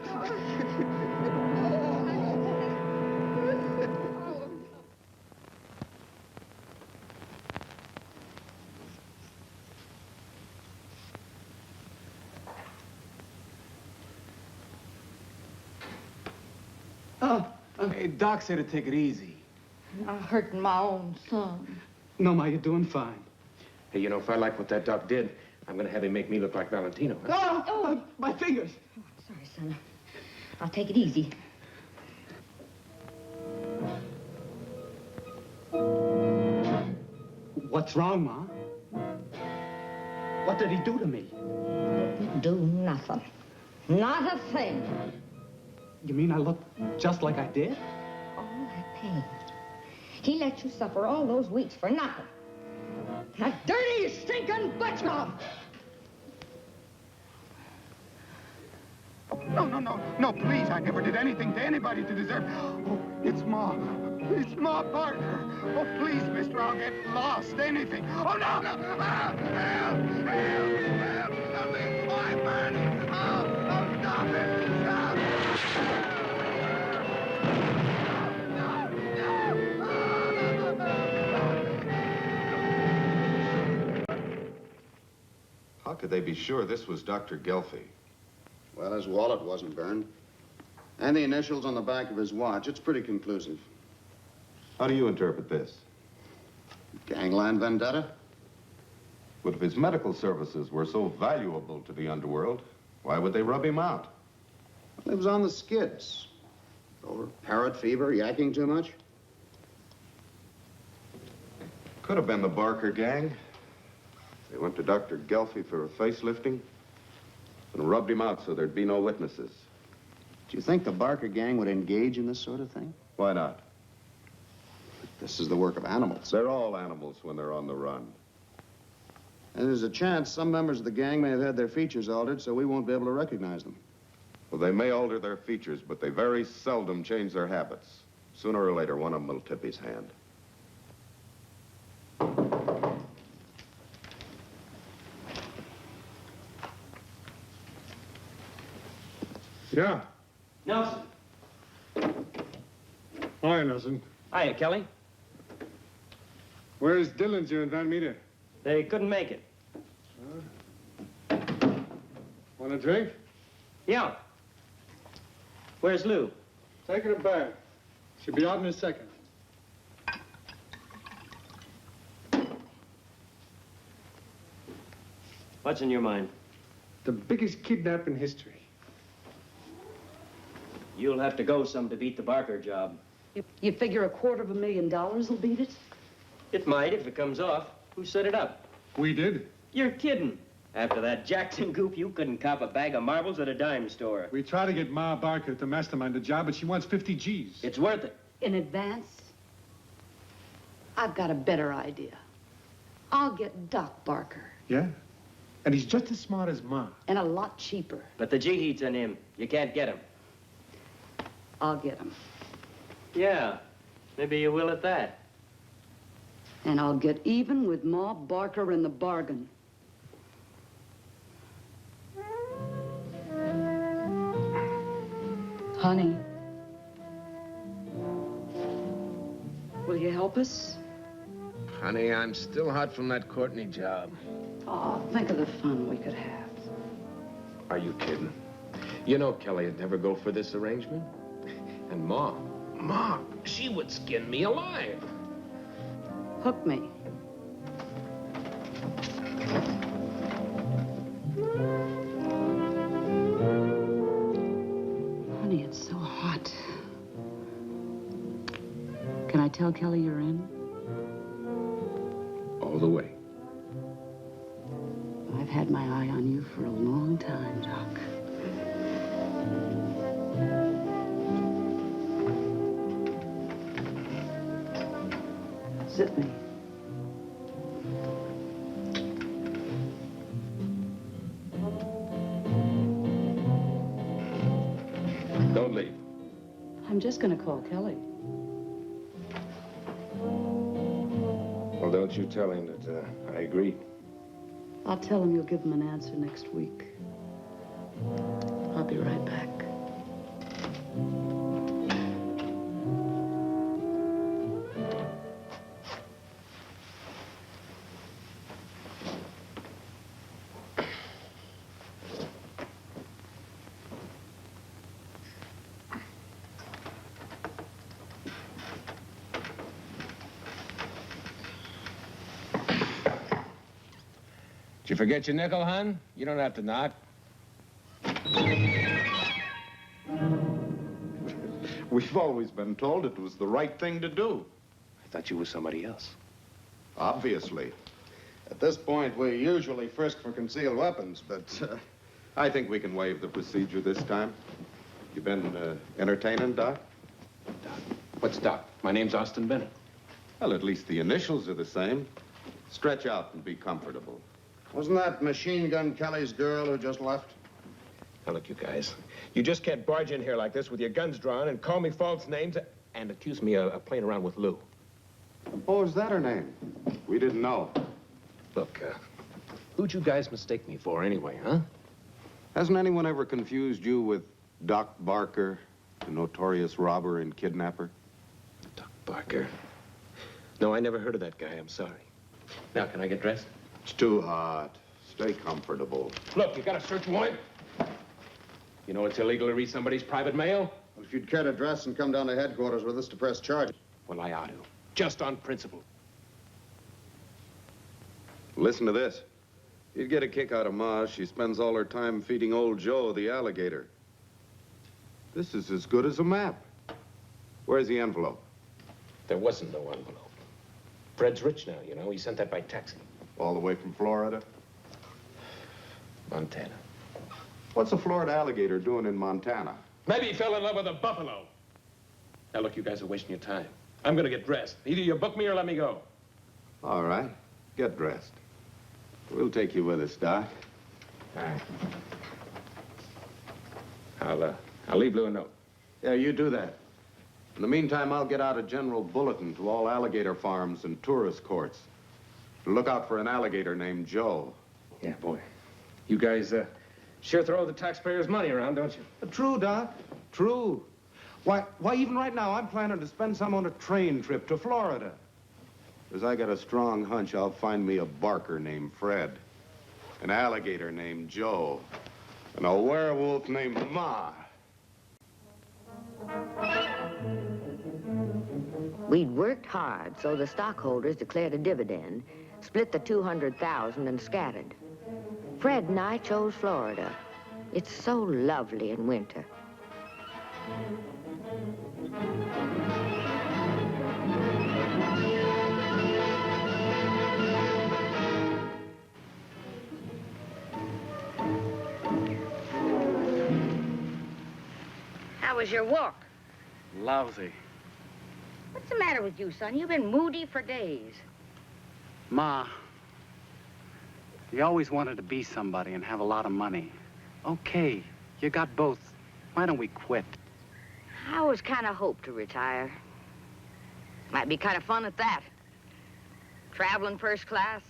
Hey, Doc said to take it easy. I'm hurting my own son. No, Ma, you're doing fine. Hey, you know, if I like what that Doc did, I'm going to have him make me look like Valentino. Huh? Oh, my fingers. Oh, sorry, son. I'll take it easy. What's wrong, Ma? What did he do to me? Didn't do nothing. Not a thing. You mean I look just like I did? All that pain. He let you suffer all those weeks for nothing. That dirty, stinking butchkov! No, please, I never did anything to anybody to deserve... Oh, it's Ma. It's Ma Barker. Oh, please, mister, I'll get lost, anything. Oh, no! Help! Help! Help! Help! Help me! Oh, I'm burning! Oh! How could they be sure this was Dr. Gelfie? Well, his wallet wasn't burned. And the initials on the back of his watch. It's pretty conclusive. How do you interpret this? Gangland vendetta? But if his medical services were so valuable to the underworld, why would they rub him out? He was on the skids. Over parrot fever, yakking too much. Could have been the Barker gang. They went to Dr. Gelfie for a facelifting and rubbed him out so there'd be no witnesses. Do you think the Barker gang would engage in this sort of thing? Why not? This is the work of animals. They're all animals when they're on the run. And there's a chance some members of the gang may have had their features altered, so we won't be able to recognize them. Well, they may alter their features, but they very seldom change their habits. Sooner or later, one of them will tip his hand. Yeah. Nelson. Hi, Nelson. Hiya, Kelly. Where's Dillinger and Van Meter? They couldn't make it. Want a drink? Yeah. Where's Lou? Taking a bath. She'll be out in a second. What's in your mind? The biggest kidnap in history. You'll have to go some to beat the Barker job. You figure $250,000 will beat it? It might if it comes off. Who set it up? We did. You're kidding. After that Jackson goop, you couldn't cop a bag of marbles at a dime store. We tried to get Ma Barker to mastermind the job, but she wants 50 G's. It's worth it. In advance? I've got a better idea. I'll get Doc Barker. Yeah? And he's just as smart as Ma. And a lot cheaper. But the G heat's in him. You can't get him. I'll get him. Yeah. Maybe you will at that. And I'll get even with Ma Barker in the bargain. Honey. Will you help us? Honey, I'm still hot from that Courtney job. Oh, think of the fun we could have. Are you kidding? You know Kelly would never go for this arrangement. And Ma, she would skin me alive. Hook me. Honey, it's so hot. Can I tell Kelly you're in? All the way. I've had my eye on you for a long time, Doc. Zip me. Don't leave. I'm just gonna call Kelly. Well, don't you tell him that I agree. I'll tell him you'll give him an answer next week. I'll be right back. Did you forget your nickel, hon? You don't have to knock. We've always been told it was the right thing to do. I thought you were somebody else. Obviously. At this point, we usually frisk for concealed weapons, but I think we can waive the procedure this time. You been entertaining, Doc? Doc? What's Doc? My name's Austin Bennett. Well, at least the initials are the same. Stretch out and be comfortable. Wasn't that Machine Gun Kelly's girl who just left? Now, look, you guys. You just can't barge in here like this with your guns drawn and call me false names and accuse me of playing around with Lou. Oh, is that her name? We didn't know. Look, who'd you guys mistake me for anyway, huh? Hasn't anyone ever confused you with Doc Barker, the notorious robber and kidnapper? Doc Barker? No, I never heard of that guy. I'm sorry. Now, can I get dressed? It's too hot. Stay comfortable. Look, you got a search warrant? You know it's illegal to read somebody's private mail? Well, if you'd care to dress and come down to headquarters with us to press charges. Well, I ought to. Just on principle. Listen to this. You'd get a kick out of Ma. She spends all her time feeding old Joe, the alligator. This is as good as a map. Where's the envelope? There wasn't no envelope. Fred's rich now, you know. He sent that by taxi. All the way from Florida? Montana. What's a Florida alligator doing in Montana? Maybe he fell in love with a buffalo. Now, look, you guys are wasting your time. I'm gonna get dressed. Either you book me or let me go. All right. Get dressed. We'll take you with us, Doc. All right. I'll leave Lou a note. Yeah, you do that. In the meantime, I'll get out a general bulletin to all alligator farms and tourist courts. Look out for an alligator named Joe. Yeah, boy. You guys, sure throw the taxpayers' money around, don't you? True, Doc. True. Why, even right now, I'm planning to spend some on a train trip to Florida. Because I got a strong hunch I'll find me a Barker named Fred, an alligator named Joe, and a werewolf named Ma. We'd worked hard, so the stockholders declared a dividend, split the $200,000 and scattered. Fred and I chose Florida. It's so lovely in winter. How was your walk? Lousy. What's the matter with you, son? You've been moody for days. Ma, you always wanted to be somebody and have a lot of money. Okay, you got both. Why don't we quit? I always kind of hoped to retire. Might be kind of fun at that. Traveling first class,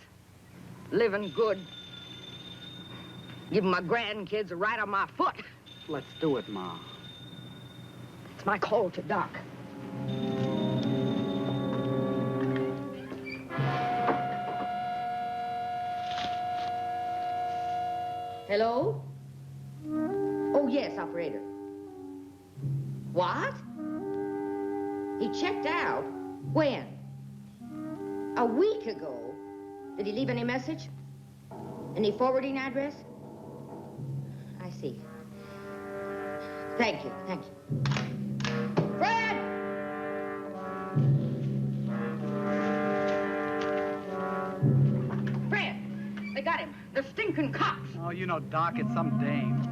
living good, giving my grandkids a ride on my foot. Let's do it, Ma. It's my call to Doc. Hello? Oh, yes, operator. What? He checked out? When? A week ago. Did he leave any message? Any forwarding address? I see. Thank you, thank you. Fred! Fred! They got him. The stinking cops. Oh, you know, Doc, it's some dame.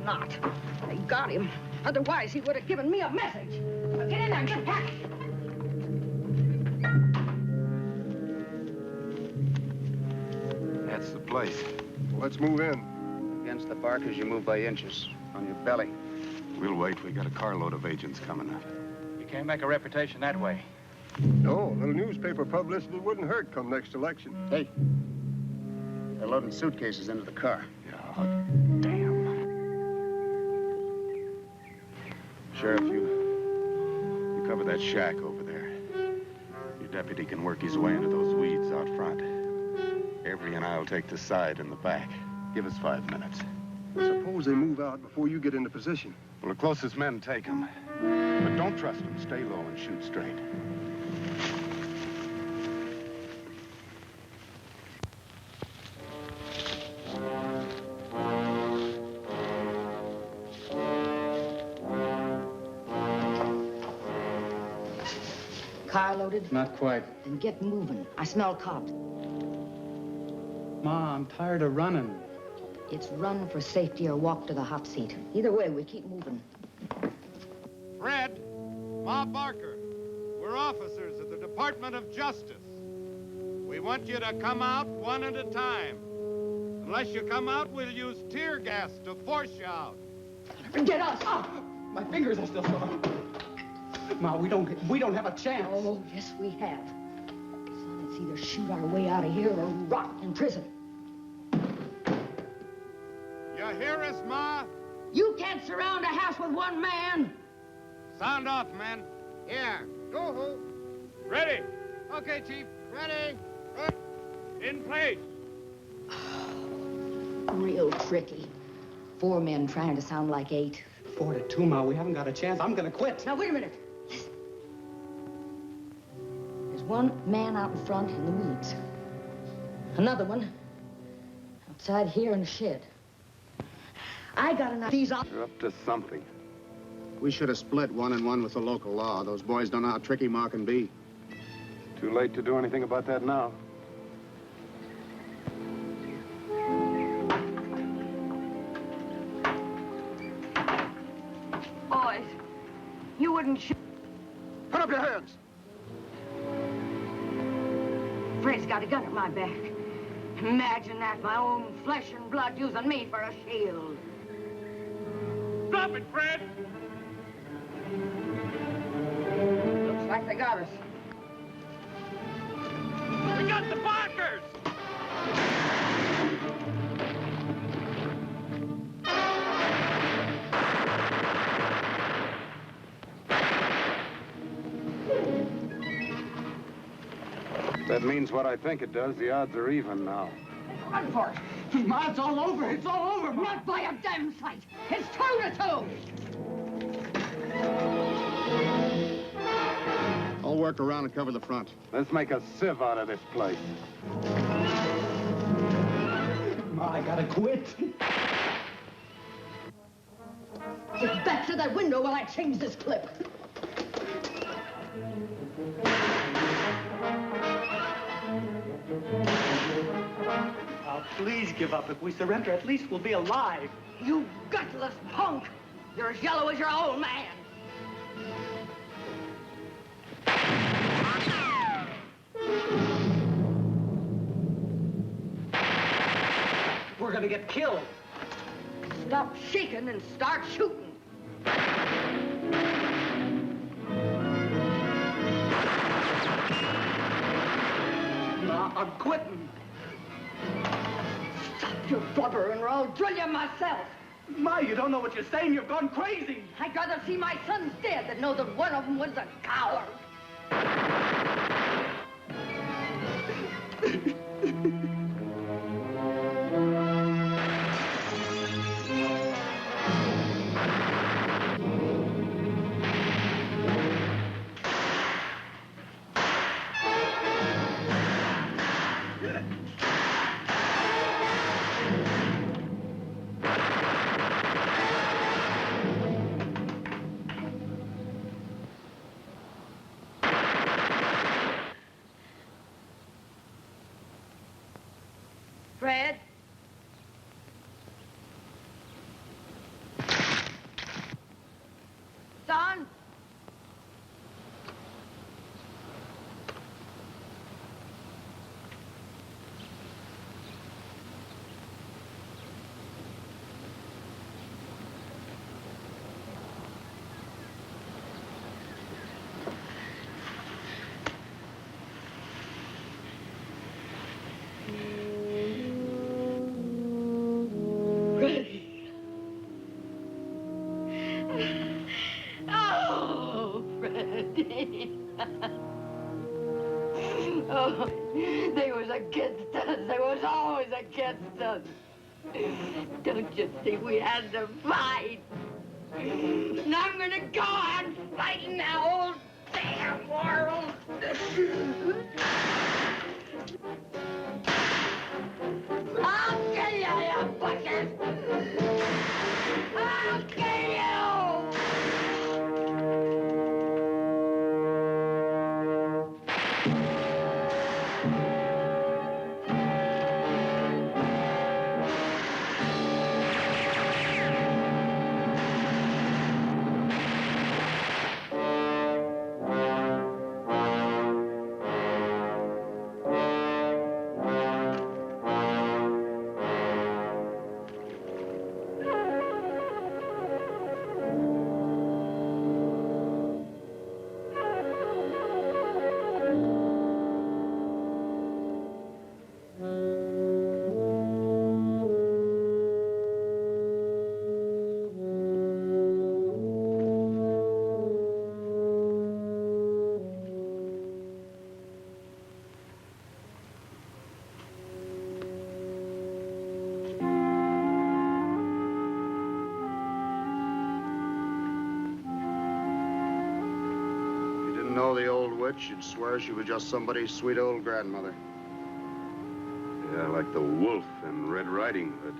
Not. They got him. Otherwise, he would have given me a message. Now get in there and get packed. That's the place. Let's move in. Against the Barkers, you move by inches. On your belly. We'll wait. We got a carload of agents coming up. You can't make a reputation that way. No, a little newspaper publicity wouldn't hurt come next election. Hey, they're loading suitcases into the car. Yeah, damn. Sheriff, you cover that shack over there. Your deputy can work his way into those weeds out front. Avery and I'll take the side and the back. Give us 5 minutes. Suppose they move out before you get into position. Well, the closest men take them. But don't trust them. Stay low and shoot straight. Car loaded? Not quite. Then get moving. I smell cops. Ma, I'm tired of running. It's run for safety or walk to the hot seat. Either way, we keep moving. Fred, Ma Barker, we're officers of the Department of Justice. We want you to come out one at a time. Unless you come out, we'll use tear gas to force you out. Get us! Ah, my fingers are still sore. Ma, we don't have a chance. Oh, yes, we have. Son, it's either shoot our way out of here or rot in prison. You hear us, Ma? You can't surround a house with one man. Sound off, men. Here, go. Ready? Okay, Chief. Ready. In place. tricky. 4 men trying to sound like 8. 4 to 2, Ma. We haven't got a chance. I'm gonna quit. Now, wait a minute. Listen. There's one man out in front in the weeds. Another one outside here in the shed. I got enough these up. You're up to something. We should have split 1 and 1 with the local law. Those boys don't know how tricky Ma can be. Too late to do anything about that now. Boys, you wouldn't shoot. Put up your hands. Fred's got a gun at my back. Imagine that, my own flesh and blood using me for a shield. Stop it, Fred! Looks like they got us. We got the Barkers! That means what I think it does. The odds are even now. Run for it. Ma, it's all over. It's all over. Not by a damn sight. It's 2 to 2. I'll work around and cover the front. Let's make a sieve out of this place. Ma, I gotta quit. Get back to that window while I change this clip. Please give up. If we surrender, at least we'll be alive. You gutless punk! You're as yellow as your old man. We're gonna get killed. Stop shaking and start shooting. Ma, I'm quitting. Stop your blubbering or I'll drill you myself. Ma, you don't know what you're saying. You've gone crazy. I'd rather see my sons dead than know that one of them was a coward. Fred? Son? Oh, Freddie. Oh, they was against us. They was always against us. Don't you think we had to fight? And I'm gonna go on fighting the whole damn world. I'll kill you, you bucket! I'll kill you! witch, you'd swear she was just somebody's sweet old grandmother. Yeah, like the wolf in Red Riding Hood.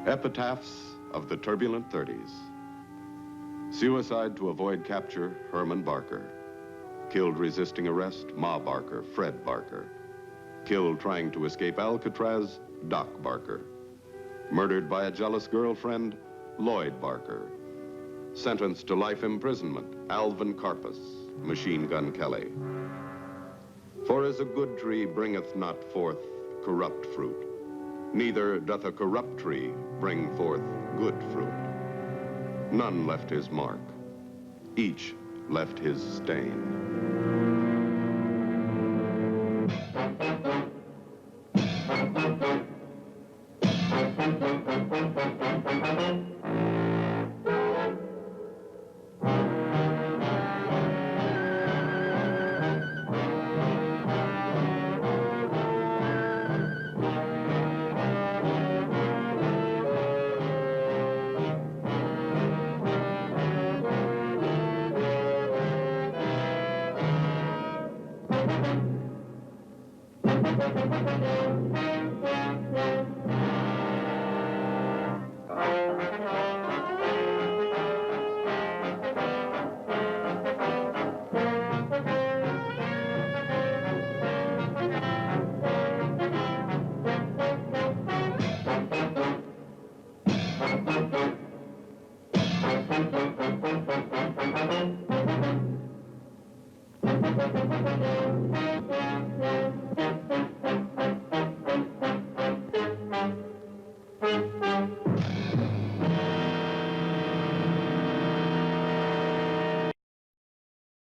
Epitaphs of the Turbulent 30s. Suicide to avoid capture, Herman Barker. Killed resisting arrest, Ma Barker, Fred Barker. Killed trying to escape Alcatraz, Doc Barker. Murdered by a jealous girlfriend, Lloyd Barker. Sentenced to life imprisonment, Alvin Karpis, Machine Gun Kelly. For as a good tree bringeth not forth corrupt fruit, neither doth a corrupt tree bring forth good fruit. None left his mark, each left his stain.